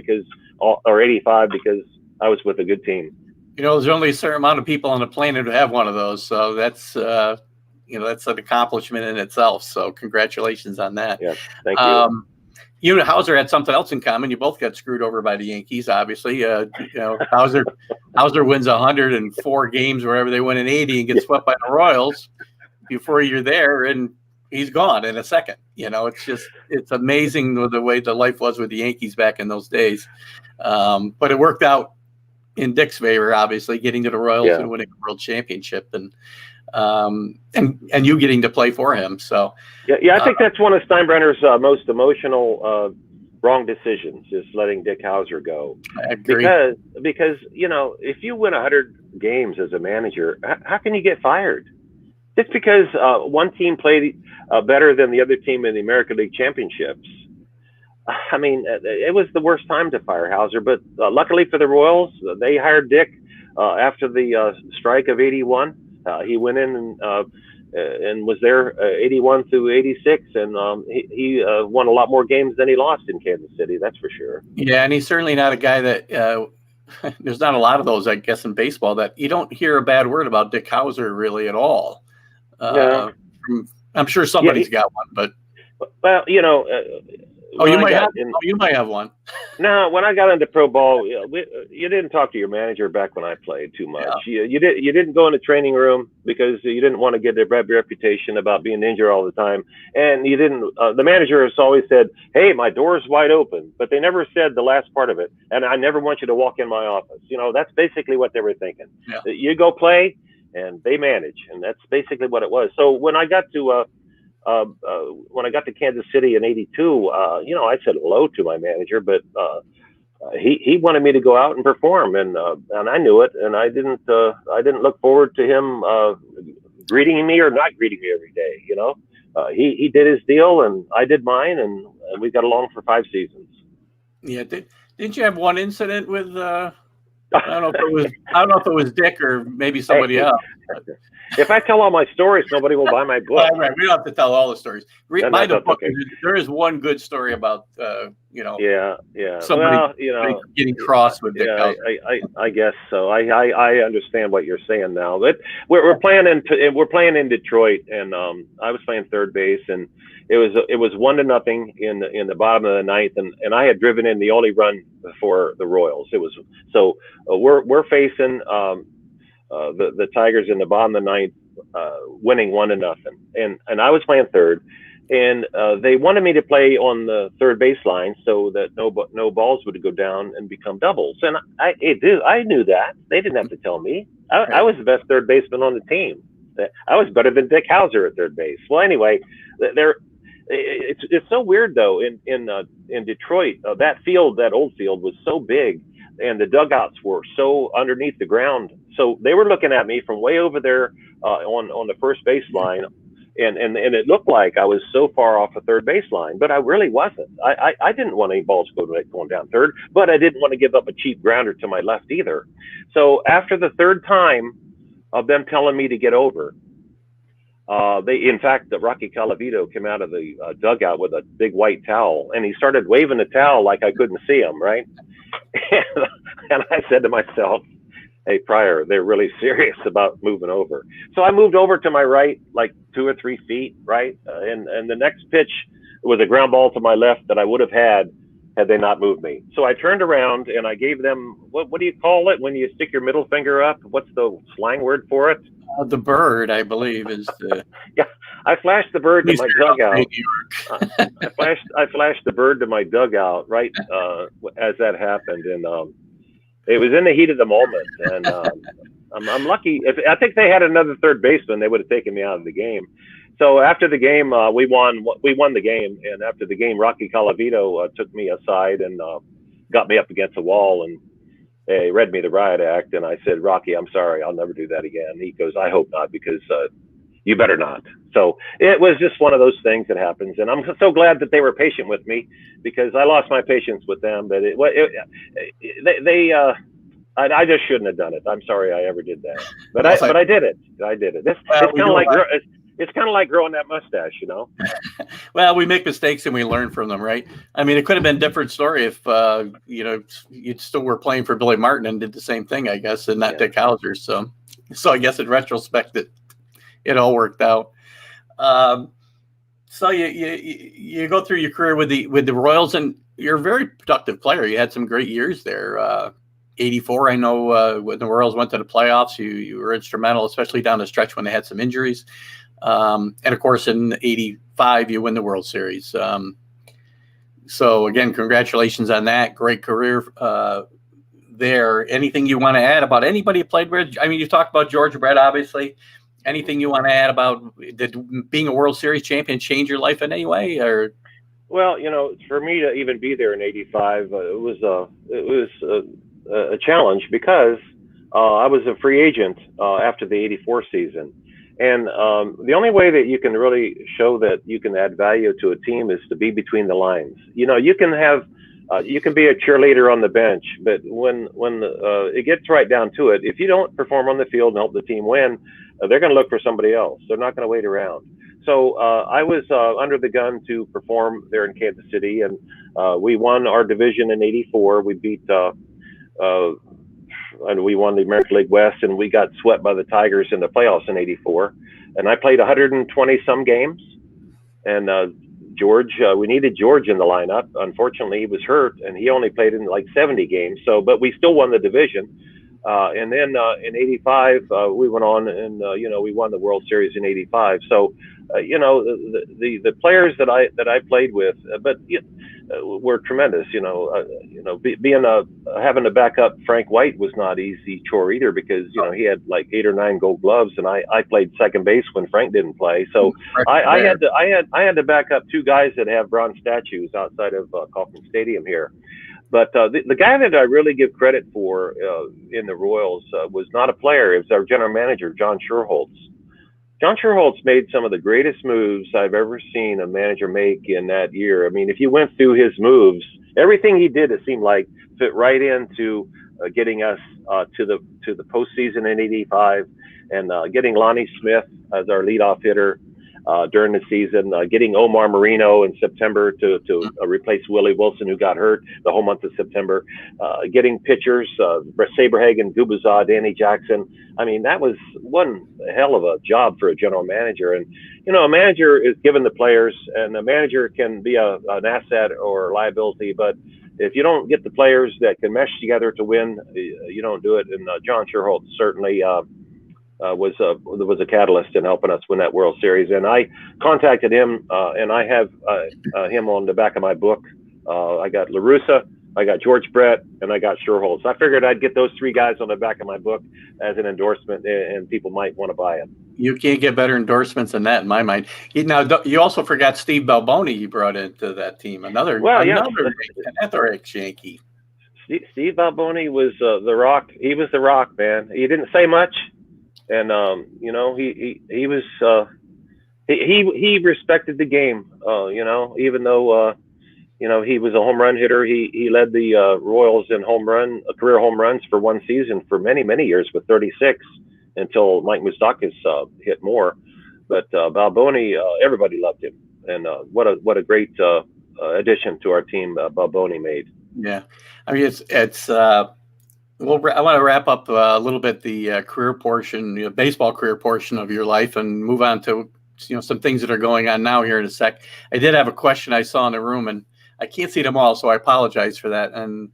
or '85 because I was with a good team. There's only a certain amount of people on the planet who have one of those, so that's that's an accomplishment in itself. So congratulations on that. Yeah, thank you. You and Hauser had something else in common. You both got screwed over by the Yankees, obviously. Hauser wins 104 games wherever they win in 80 and gets swept by the Royals before you're there, and he's gone in a second. It's amazing the way the life was with the Yankees back in those days. But it worked out in Dick's favor, obviously, getting to the Royals and winning a World Championship, and you getting to play for him. So I think that's one of Steinbrenner's most emotional wrong decisions, just letting Dick Hauser go. I agree. Because if you win 100 games as a manager, how can you get fired? Just because one team played better than the other team in the American League Championships. I mean, it was the worst time to fire Hauser, but luckily for the Royals, they hired Dick after the strike of '81. He went in and was there 81 through '86, and he won a lot more games than he lost in Kansas City. That's for sure. Yeah, and he's certainly not a guy that there's not a lot of those, I guess, in baseball that you don't hear a bad word about Dick Hauser really at all. I'm sure somebody's got one, but you might have one. No, when I got into pro ball, you didn't talk to your manager back when I played too much. Yeah. You didn't go in the training room because you didn't want to get a bad reputation about being injured all the time. And you didn't. The manager has always said, "Hey, my door's wide open," but they never said the last part of it. And I never want you to walk in my office. That's basically what they were thinking. Yeah. You go play, and they manage, and that's basically what it was. So when I got to Kansas City in '82, I said hello to my manager, but he wanted me to go out and perform, and I knew it, and I didn't look forward to him greeting me or not greeting me every day. He did his deal, and I did mine, and we got along for 5 seasons. Yeah, didn't you have one incident with? I don't know if it was Dick or maybe somebody else. If I tell all my stories, nobody will buy my book. Right. We don't have to tell all the stories. Buy the book. Okay. There is one good story about somebody getting cross with Dick. I guess so. I understand what you're saying now. But we're playing in Detroit, and I was playing third base, and it was 1-0 in the bottom of the ninth, and I had driven in the only run for the Royals. It was so we're facing the Tigers in the bottom of the ninth, winning 1-0, and I was playing third, and they wanted me to play on the third baseline so that no balls would go down and become doubles, and I knew that. They didn't have to tell me. I was the best third baseman on the team. I was better than Dick Hauser at third base. Well, anyway, it's so weird though. In Detroit, that old field was so big, and the dugouts were so underneath the ground. So they were looking at me from way over there on the first baseline, and it looked like I was so far off the third baseline, but I really wasn't. I didn't want any balls going down third, but I didn't want to give up a cheap grounder to my left either. So after the third time of them telling me to get over, in fact, Rocky Colavito came out of the dugout with a big white towel, and he started waving the towel like I couldn't see him, right? And I said to myself, "Hey, Pryor, they're really serious about moving over." So I moved over to my right, like 2 or 3 feet, right? And the next pitch was a ground ball to my left that I would have had they not moved me. So I turned around and I gave them, what do you call it when you stick your middle finger up? What's the slang word for it? The bird, I believe, is the. Yeah, I flashed the bird to my dugout. I flashed the bird to my dugout right as that happened, and it was in the heat of the moment. And I'm lucky. I think they had another third baseman, they would have taken me out of the game. So after the game, we won the game, and after the game, Rocky Colavito took me aside and got me up against the wall, and he read me the riot act, and I said, "Rocky, I'm sorry, I'll never do that again." He goes, "I hope not, because you better not." So it was just one of those things that happens, and I'm so glad that they were patient with me, because I lost my patience with them. But I just shouldn't have done it. I'm sorry I ever did that, but I did it. It's kind of like it's kind of like growing that mustache, you know. Well, we make mistakes and we learn from them, right? I mean, it could have been a different story if you still were playing for Billy Martin and did the same thing, I guess, and not Dick Hauser. So I guess in retrospect, it all worked out. So you go through your career with the Royals, and you're a very productive player. You had some great years there. 84, I know when the Royals went to the playoffs, you were instrumental, especially down the stretch when they had some injuries. And of course, in 85, you win the World Series. So again, congratulations on that. Great career there. Anything you want to add about anybody you played with? I mean, you talked about George Brett, obviously. Anything you want to add about did being a World Series champion change your life in any way? Or well, you know, for me to even be there in '85, it was a challenge because I was a free agent after the '84 season, and the only way that you can really show that you can add value to a team is to be between the lines. You know, you can be a cheerleader on the bench, but when it gets right down to it, if you don't perform on the field and help the team win, they're going to look for somebody else. They're not going to wait around. So I was under the gun to perform there in Kansas City, and we won our division in '84. We beat and we won the American League West, and we got swept by the Tigers in the playoffs in '84. And I played 120 some games, and George, we needed George in the lineup. Unfortunately, he was hurt, and he only played in like 70 games. But we still won the division. And then in '85, we went on and we won the World Series in '85. So the players that I played with, were tremendous. Having to back up Frank White was not easy chore either, because he had like 8 or 9 Gold Gloves, and I played second base when Frank didn't play. So I had to back up 2 guys that have bronze statues outside of Kauffman Stadium here. But the guy that I really give credit for in the Royals was not a player. It was our general manager, John Schuerholz. John Schuerholz made some of the greatest moves I've ever seen a manager make in that year. I mean, if you went through his moves, everything he did, it seemed like, fit right into getting us to the postseason in '85, and getting Lonnie Smith as our leadoff hitter during the season, getting Omar Marino in September to replace Willie Wilson, who got hurt the whole month of September, getting pitchers, Saberhagen, Gubazah, Danny Jackson. I mean, that was one hell of a job for a general manager. And, a manager is given the players, and a manager can be an asset or liability, but if you don't get the players that can mesh together to win, you don't do it. And John Schuerholz certainly was a catalyst in helping us win that World Series. And I contacted him, and I have him on the back of my book. I got La Russa, I got George Brett, and I got Schuerholz. I figured I'd get those 3 guys on the back of my book as an endorsement, and people might want to buy it. You can't get better endorsements than that, in my mind. Now, you also forgot Steve Balboni. You brought into that team, another ex-Yankee. Steve Balboni was the Rock. He was the Rock, man. He didn't say much. And he was he respected the game. Even though he was a home run hitter, he led the Royals in career home runs for one season for many years with 36, until Mike Moustakas hit more. But Balboni, everybody loved him, and what a great addition to our team Balboni made. Yeah, I mean it's. Well, I want to wrap up a little bit the career portion, baseball career portion of your life, and move on to some things that are going on now here in a sec. I did have a question I saw in the room, and I can't see them all, so I apologize for that. And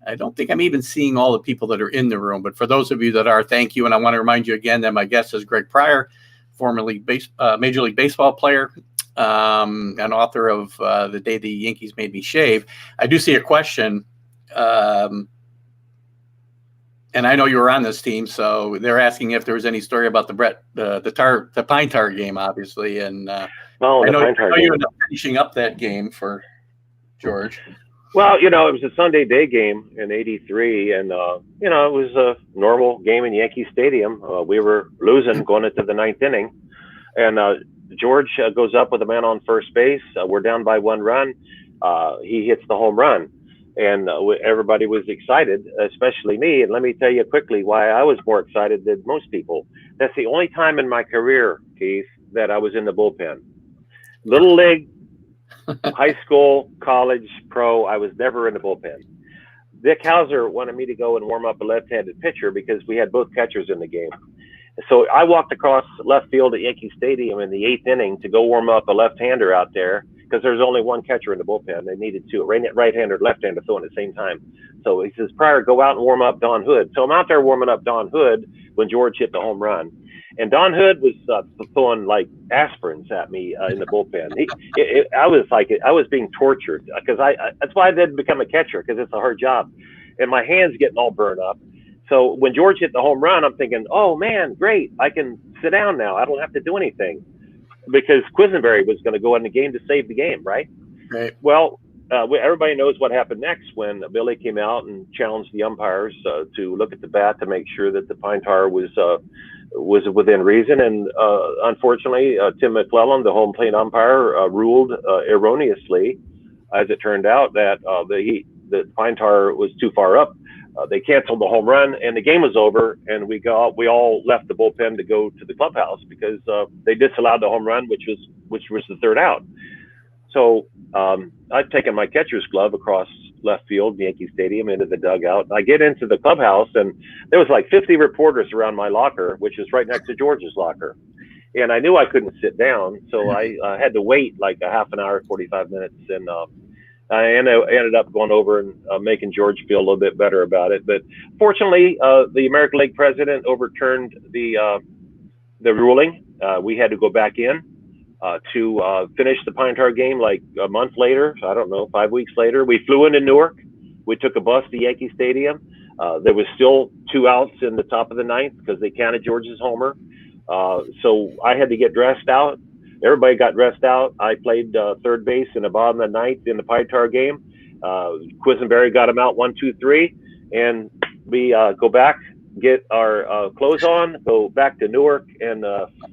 I don't think I'm even seeing all the people that are in the room. But for those of you that are, thank you. And I want to remind you again that my guest is Greg Pryor, formerly Major League Baseball player, and author of The Day the Yankees Made Me Shave. I do see a question. And I know you were on this team, so they're asking if there was any story about the Pine Tar game, obviously. And I know you ended up finishing up that game for George. Well, it was a Sunday day game in '83, and it was a normal game in Yankee Stadium. We were losing going into the 9th inning, and George goes up with a man on first base. We're down by 1 run. He hits the home run. And everybody was excited, especially me. And let me tell you quickly why I was more excited than most people. That's the only time in my career, Keith, that I was in the bullpen. Little league, high school, college, pro, I was never in the bullpen. Dick Hauser wanted me to go and warm up a left-handed pitcher because we had both catchers in the game. So I walked across left field at Yankee Stadium in the 8th inning to go warm up a left-hander out there because there's only one catcher in the bullpen. They needed two, right-hander, left-hander throwing at the same time. So he says, Pryor, go out and warm up Don Hood. So I'm out there warming up Don Hood when George hit the home run. And Don Hood was throwing like aspirins at me in the bullpen. I was being tortured because that's why I didn't become a catcher, because it's a hard job. And my hands getting all burned up. So when George hit the home run, I'm thinking, oh man, great. I can sit down now. I don't have to do anything, because Quisenberry was going to go in the game to save the game, right? Right. Well, everybody knows what happened next when Billy came out and challenged the umpires to look at the bat to make sure that the pine tar was within reason. And unfortunately, Tim McClellan, the home plate umpire, ruled erroneously, as it turned out, that the pine tar was too far up. They canceled the home run, and the game was over. And we all left the bullpen to go to the clubhouse because they disallowed the home run, which was the third out. So I'd taken my catcher's glove across left field, Yankee Stadium, into the dugout. I get into the clubhouse, and there was like 50 reporters around my locker, which is right next to George's locker. And I knew I couldn't sit down, so I had to wait like a half an hour, 45 minutes. And I ended up going over and making George feel a little bit better about it. But fortunately, the American League president overturned the ruling. We had to go back in to finish the pine tar game like a month later. I don't know, 5 weeks later. We flew into Newark. We took a bus to Yankee Stadium. There was still 2 outs in the top of the 9th because they counted George's homer. So I had to get dressed out. Everybody got dressed out. I played third base in the bottom of the 9th in the pine tar game. Quisenberry got him out 1, 2, 3, and we go back, get our clothes on, go back to Newark, and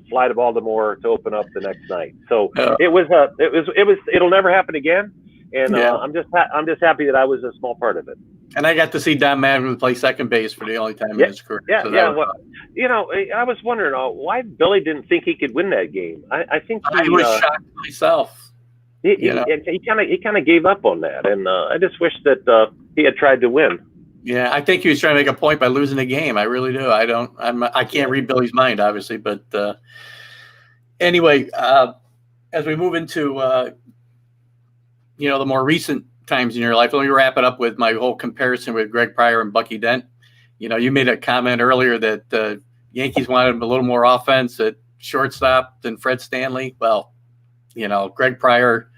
fly to Baltimore to open up the next night. So it'll never happen again. And I'm just happy that I was a small part of it. And I got to see Don Madden play second base for the only time in his career. Yeah, Well, I was wondering why Billy didn't think he could win that game. I think I was shocked myself. He kind of gave up on that, and I just wish that he had tried to win. Yeah, I think he was trying to make a point by losing the game. I really do. I can't read Billy's mind, obviously, but anyway, as we move into the more recent times in your life, let me wrap it up with my whole comparison with Greg Pryor and Bucky Dent. You made a comment earlier that the Yankees wanted a little more offense at shortstop than Fred Stanley. Well, Greg Pryor,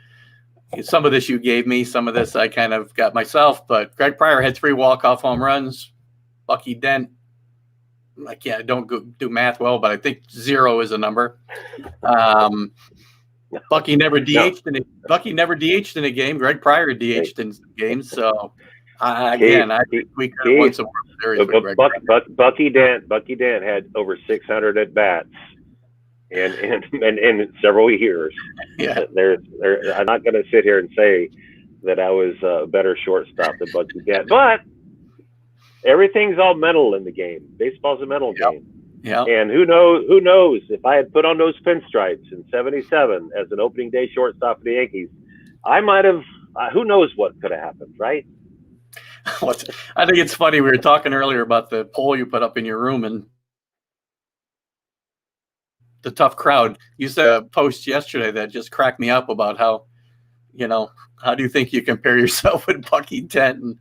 some of this you gave me, some of this I kind of got myself, but Greg Pryor had 3 walk-off home runs. Bucky Dent, I don't do math well, but I think 0 is a number. Bucky never DH'd in it. Bucky never DH'd in a game. Greg Pryor DH'd in games. So I think we could have won some World Series with Greg Pryor. Bucky Dent had over 600 at bats in several years. Yeah. I'm not going to sit here and say that I was a better shortstop than Bucky Dent, but everything's all mental in the game. Baseball's a mental game. Yeah. And who knows if I had put on those pinstripes in '77 as an opening day shortstop for the Yankees, I might have, who knows what could have happened, right? I think it's funny. We were talking earlier about the poll you put up in your room and the tough crowd. You said a post yesterday that just cracked me up about how do you think you compare yourself with Bucky Dent? And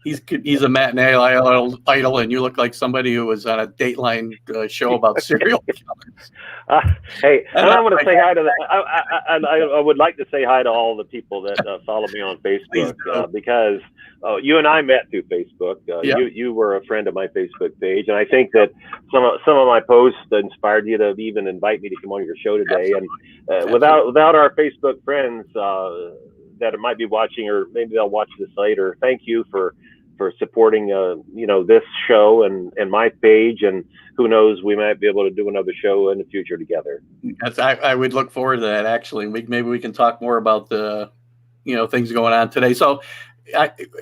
he's a matinee idol, and you look like somebody who was on a Dateline show about serial killers. Hey, and I want to say hi to that. I would like to say hi to all the people that follow me on Facebook because you and I met through Facebook. You were a friend of my Facebook page, and I think that some of my posts inspired you to even invite me to come on your show today. And without our Facebook friends that might be watching, or maybe they'll watch this later, thank you for supporting this show and my page, and who knows, we might be able to do another show in the future together. I would look forward to that, actually. Maybe we can talk more about the things going on today. So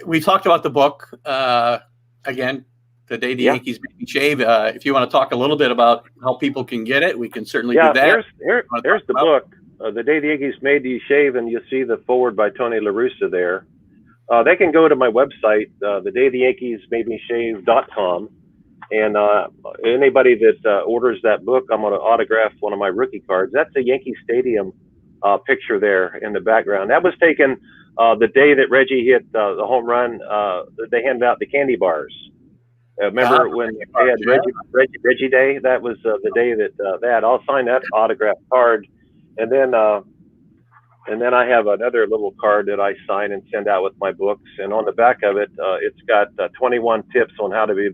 we talked about the book again. The Day the Yeah. Yankees Made Me Shave. If you want to talk a little bit about how people can get it, we can certainly Yeah, do that. here's the book, The Day the Yankees Made You Shave, and you'll see the forward by Tony La Russa there. They can go to my website, thedaytheyankeesmademeshave.com, and anybody that orders that book, I'm going to autograph one of my rookie cards. That's a Yankee Stadium picture there in the background. That was taken the day that Reggie hit the home rn. They handed out the candy bars. Remember when they had Reggie Day? That was the day that I'll sign that autographed card, and then I have another little card that I sign and send out with my books. And on the back of it, it's got 21 tips on how to be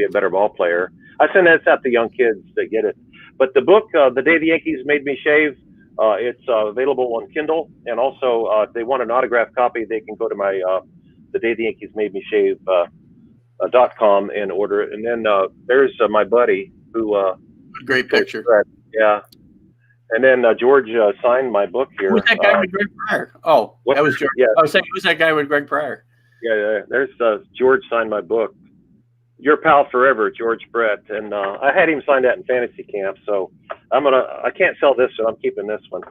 a better ball player. I send that out to young kids that get it. But the book, The Day the Yankees Made Me Shave, it's available on Kindle, and also if they want an autographed copy, they can go to my The Day the Yankees Made Me Shave. .com and order it. And then there's my buddy who great picture. Yeah. And then George signed my book here. Who's that guy with Greg Pryor? Oh, that was George. Yeah. I was saying, who's that guy with Greg Pryor? Yeah. There's George signed my book. Your pal forever, George Brett. And I had him sign that in fantasy camp. So I can't sell this, so I'm keeping this one.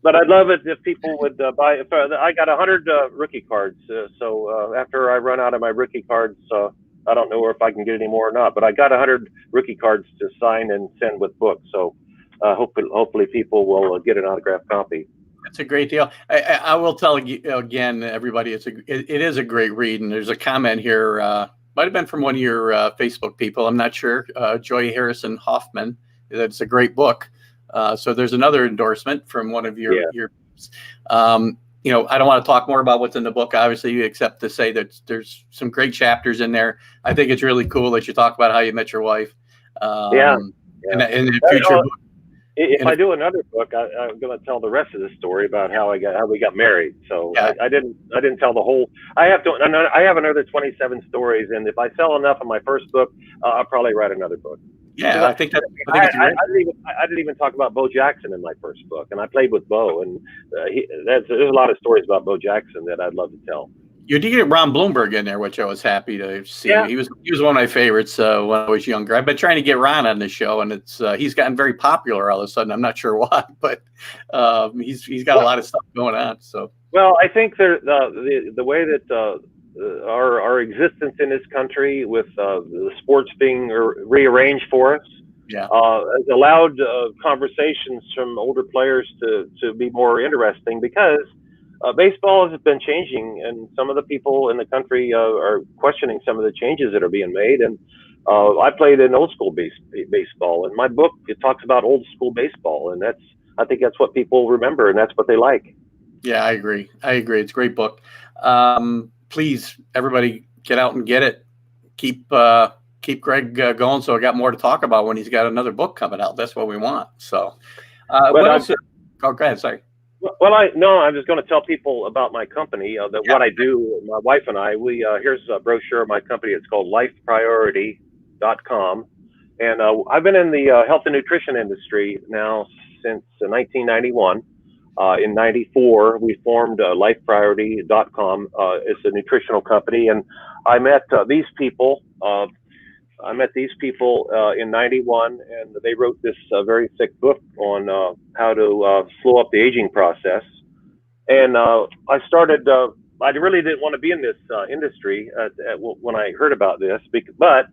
But I'd love it if people would buy. I got 100 rookie cards, so after I run out of my rookie cards, I don't know if I can get any more or not. But I got 100 rookie cards to sign and send with books. So hopefully people will get an autographed copy. That's a great deal. I will tell you again, everybody, it is a great read. And there's a comment here, might have been from one of your Facebook people. I'm not sure. Joy Harrison Hoffman. That's a great book. So there's another endorsement from one of your I don't want to talk more about what's in the book, obviously, except to say that there's some great chapters in there. I think it's really cool that you talk about how you met your wife. In the future. If I do another book, I'm going to tell the rest of the story about how we got married. So I didn't tell the whole. I have another 27 stories, and if I sell enough of my first book, I'll probably write another book. Yeah, I think it's I didn't even talk about Bo Jackson in my first book, and I played with Bo, and there's a lot of stories about Bo Jackson that I'd love to tell. You did get Ron Bloomberg in there, which I was happy to see. Yeah. He was one of my favorites when I was younger. I've been trying to get Ron on the show, and he's gotten very popular all of a sudden. I'm not sure why, but he's got a lot of stuff going on. So I think the way that our existence in this country, with the sports being rearranged for us, has allowed conversations from older players to be more interesting, because baseball has been changing, and some of the people in the country are questioning some of the changes that are being made. And I played in old school baseball, and my book, it talks about old school baseball, and I think that's what people remember, and that's what they like. Yeah, I agree. It's a great book. Please, everybody, get out and get it. Keep Greg going, so I got more to talk about when he's got another book coming out. That's what we want. So, what else? Go ahead. Sorry. Well, I'm just going to tell people about my company, what I do. My wife and I, here's a brochure of my company. It's called lifepriority.com. And I've been in the health and nutrition industry now since 1991. In 94, we formed lifepriority.com. It's a nutritional company. And I met these people. In 91, and they wrote this very thick book on how to slow up the aging process. And I started, I really didn't want to be in this industry when I heard about this, but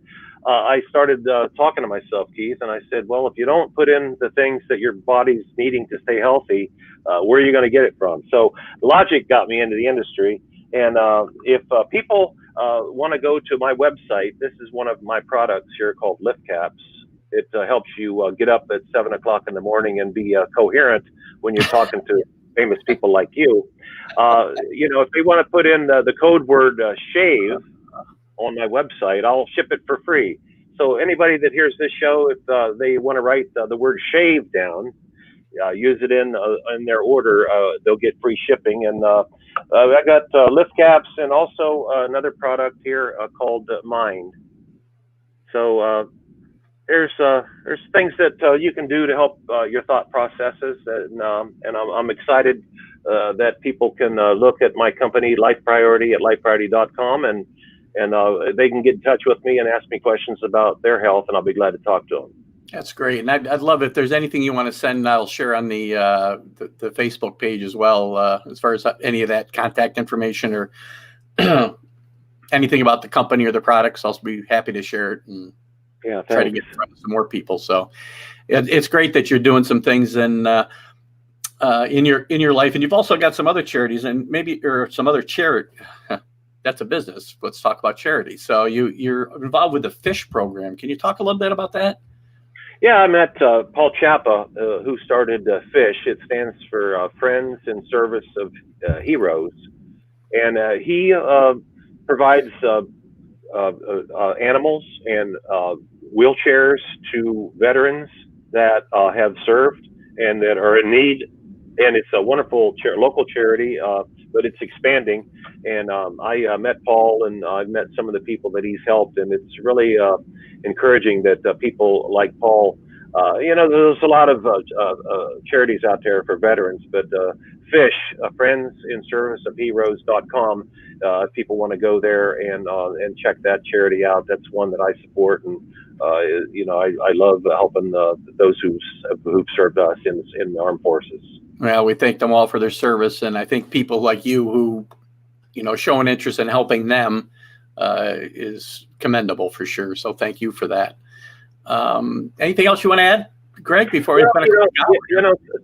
I started talking to myself, Keith, and I said, well, if you don't put in the things that your body's needing to stay healthy, where are you going to get it from? So logic got me into the industry. And if people want to go to my website, this is one of my products here called Lift Caps. It helps you get up at 7 o'clock in the morning and be coherent when you're talking to famous people like you. If they want to put in the code word shave on my website, I'll ship it for free. So anybody that hears this show, if they want to write the word shave down, use it in their order, they'll get free shipping. And I got lift caps and also another product here called Mind. So there's things that you can do to help your thought processes, and I'm excited that people can look at my company, Life Priority, at lifepriority.com, and and they can get in touch with me and ask me questions about their health, and I'll be glad to talk to them. That's great, and I'd love if there's anything you want to send. I'll share on the Facebook page as well, as far as any of that contact information or anything about the company or the products. I'll be happy to share it and try to get in front of some more people. So it's great that you're doing some things in your life, and you've also got some other charities and or some other charity. That's a business. Let's talk about charity. So you're involved with the fish program. Can you talk a little bit about that? Yeah, I met Paul Chapa, who started FISH. It stands for Friends in Service of Heroes. And he provides animals and wheelchairs to veterans that have served and that are in need. And it's a wonderful local charity, but it's expanding. And I met Paul, and I've met some of the people that he's helped, and it's really encouraging that people like Paul, there's a lot of charities out there for veterans, but FISH, Friends in Service of Heroes.com, if people want to go there and check that charity out, that's one that I support. And I love helping those who've served us in the armed forces. Well, we thank them all for their service, and I think people like you who, show an interest in helping them is commendable for sure. So thank you for that. Anything else you want to add, Greg, before we finish?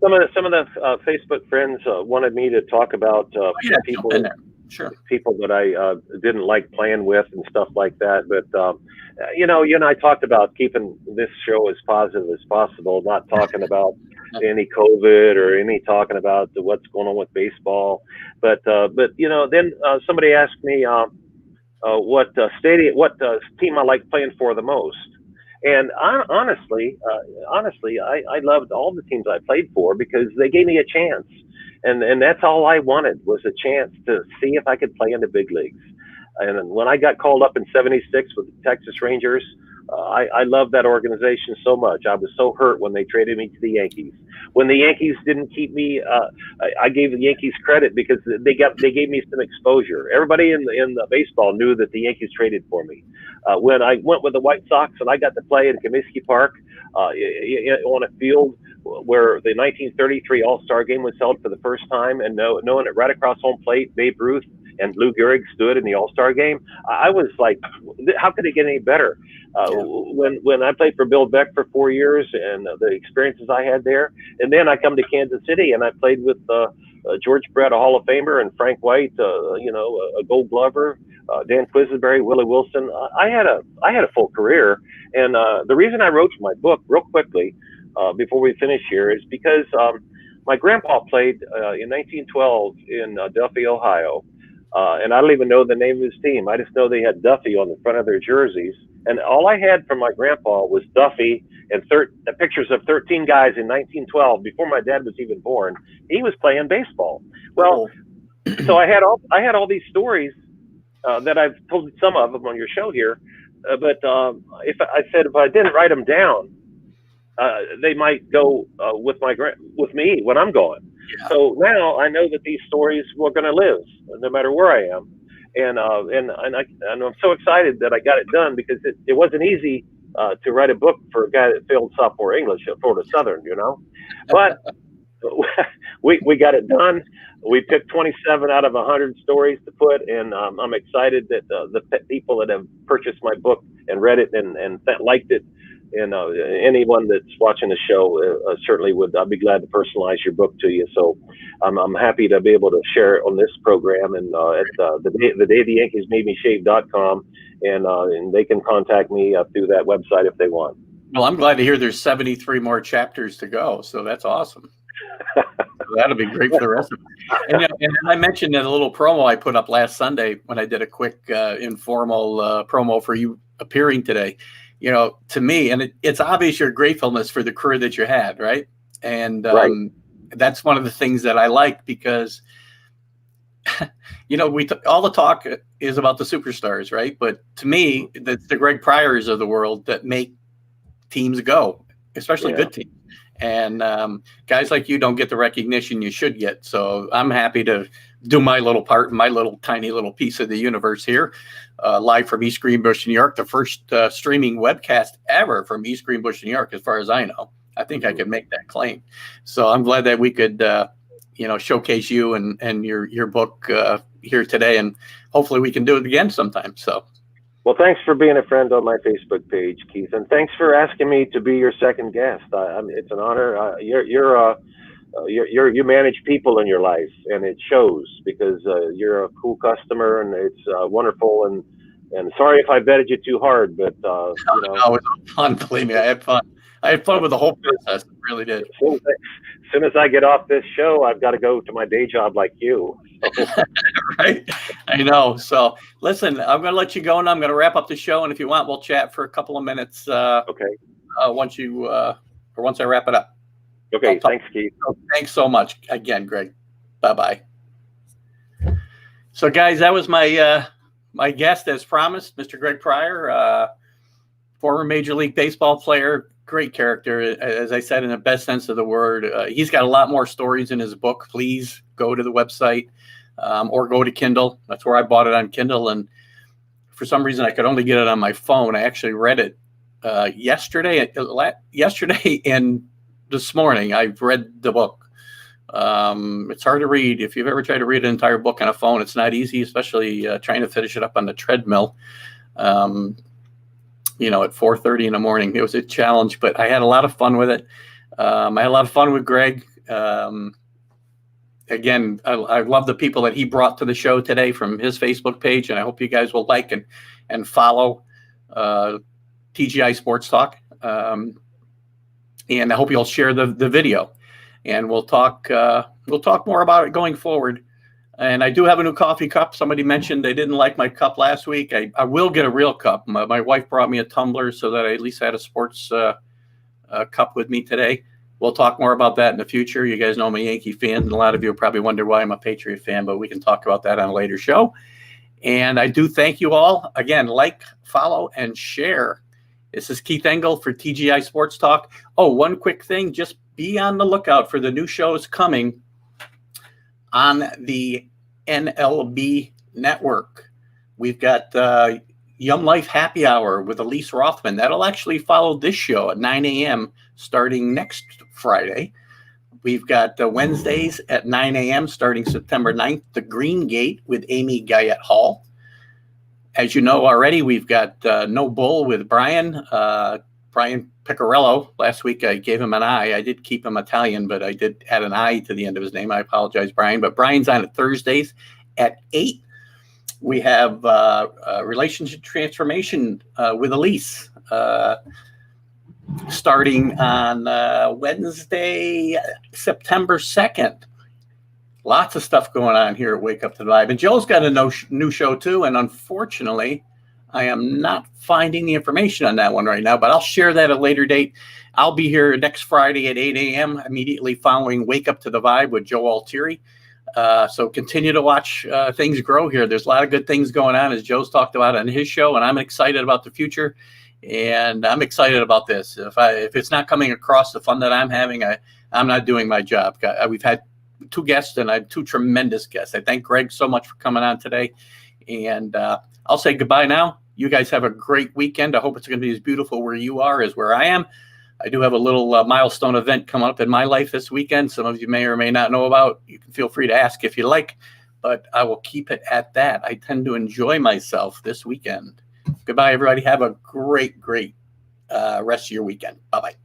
Some of the Facebook friends wanted me to talk about people that I didn't like playing with and stuff like that. But you and I talked about keeping this show as positive as possible, not talking about any COVID or any talking about what's going on with baseball. But then somebody asked me what team I like playing for the most. And honestly, I loved all the teams I played for because they gave me a chance. And that's all I wanted, was a chance to see if I could play in the big leagues. And when I got called up in '76 with the Texas Rangers, I loved that organization so much. I was so hurt when they traded me to the Yankees. When the Yankees didn't keep me, I gave the Yankees credit because they gave me some exposure. Everybody in the baseball knew that the Yankees traded for me. When I went with the White Sox and I got to play in Comiskey Park on a field where the 1933 All-Star Game was held for the first time, and knowing it right across home plate, Babe Ruth and Lou Gehrig stood in the All-Star Game, I was like, how could it get any better? When I played for Bill Beck for 4 years and the experiences I had there, and then I come to Kansas City and I played with George Brett, a Hall of Famer, and Frank White, a Gold Glover, Dan Quisenberry, Willie Wilson. I had a full career, and the reason I wrote my book real quickly before we finish here is because my grandpa played in 1912 in Duffy, Ohio. And I don't even know the name of his team. I just know they had Duffy on the front of their jerseys. And all I had from my grandpa was Duffy and pictures of 13 guys in 1912 before my dad was even born. He was playing baseball. Well, so I had all these stories that I've told some of them on your show here. But if I didn't write them down, they might go with me when I'm gone. Yeah. So now I know that these stories were going to live no matter where I am, and I'm so excited that I got it done because it wasn't easy to write a book for a guy that failed sophomore English at Florida Southern, but we got it done. We picked 27 out of 100 stories to put, and I'm excited that the people that have purchased my book and read it and liked it. And anyone that's watching the show certainly would. I'd be glad to personalize your book to you. So I'm happy to be able to share it on this program and at the day the Yankees made me shave.com, and they can contact me through that website if they want. Well, I'm glad to hear there's 73 more chapters to go. So that's awesome. That'll be great for the rest of it. And I mentioned in a little promo I put up last Sunday when I did a quick informal promo for you appearing today. To me, and it's obvious your gratefulness for the career that you had, right? And that's one of the things that I like because, all the talk is about the superstars, right? But to me, the Greg Pryors of the world that make teams go, especially good teams. And guys like you don't get the recognition you should get. So I'm happy to do my little part, my little tiny little piece of the universe here, live from East Greenbush, New York, the first streaming webcast ever from East Greenbush, New York, as far as I know. I think I could make that claim. So I'm glad that we could, showcase you and your book here today, and hopefully we can do it again sometime. So. Well, thanks for being a friend on my Facebook page, Keith, and thanks for asking me to be your second guest. I mean, it's an honor. You manage people in your life, and it shows because you're a cool customer, and it's wonderful. And sorry if I betted you too hard, but No, it was fun. Believe me, I had fun. I had fun with the whole process. I really did. As soon as I get off this show, I've got to go to my day job like you. So. Right? I know. So listen, I'm going to let you go, and I'm going to wrap up the show. And if you want, we'll chat for a couple of minutes. Okay. Once I wrap it up. Okay. Thanks, Keith. Thanks so much again, Greg. Bye-bye. So guys, that was my guest as promised, Mr. Greg Pryor, former Major League Baseball player. Great character, as I said, in the best sense of the word. He's got a lot more stories in his book. Please go to the website or go to Kindle. That's where I bought it on Kindle. And for some reason, I could only get it on my phone. I actually read it yesterday and this morning. I've read the book. It's hard to read. If you've ever tried to read an entire book on a phone, it's not easy, especially trying to finish it up on the treadmill. At 4:30 in the morning. It was a challenge, but I had a lot of fun with it. I had a lot of fun with Greg. Again, I love the people that he brought to the show today from his Facebook page, and I hope you guys will like and follow TGI Sports Talk. And I hope you'll share the video, and we'll talk more about it going forward. And I do have a new coffee cup. Somebody mentioned they didn't like my cup last week. I will get a real cup. My wife brought me a tumbler so that I at least had a sports cup with me today. We'll talk more about that in the future. You guys know I'm a Yankee fan, and a lot of you probably wonder why I'm a Patriot fan, but we can talk about that on a later show. And I do thank you all. Again, like, follow, and share. This is Keith Engel for TGI Sports Talk. Oh, one quick thing. Just be on the lookout for the new shows coming on the NLB network. We've got Young Life Happy Hour with Elise Rothman. That'll actually follow this show at 9 a.m. starting next Friday. We've got Wednesdays at 9 a.m. starting September 9th, The Green Gate with Amy Guyette Hall. As you know already, we've got No Bull with Brian Piccarello. Last week I gave him an I. I did keep him Italian, but I did add an I to the end of his name. I apologize, Brian. But Brian's on at Thursdays at 8. We have Relationship Transformation with Elise starting on Wednesday, September 2nd. Lots of stuff going on here at Wake Up to the Vibe. And Joe's got a new show too, and unfortunately, I am not finding the information on that one right now, but I'll share that at a later date. I'll be here next Friday at 8 a.m., immediately following Wake Up to the Vibe with Joe Altieri. So continue to watch things grow here. There's a lot of good things going on, as Joe's talked about on his show, and I'm excited about the future, and I'm excited about this. If it's not coming across the fun that I'm having, I'm not doing my job. We've had 2 guests, and I had 2 tremendous guests. I thank Greg so much for coming on today, and I'll say goodbye now. You guys have a great weekend. I hope it's going to be as beautiful where you are as where I am. I do have a little milestone event coming up in my life this weekend. Some of you may or may not know about. You can feel free to ask if you like, but I will keep it at that. I tend to enjoy myself this weekend. Goodbye, everybody. Have a great rest of your weekend. Bye-bye.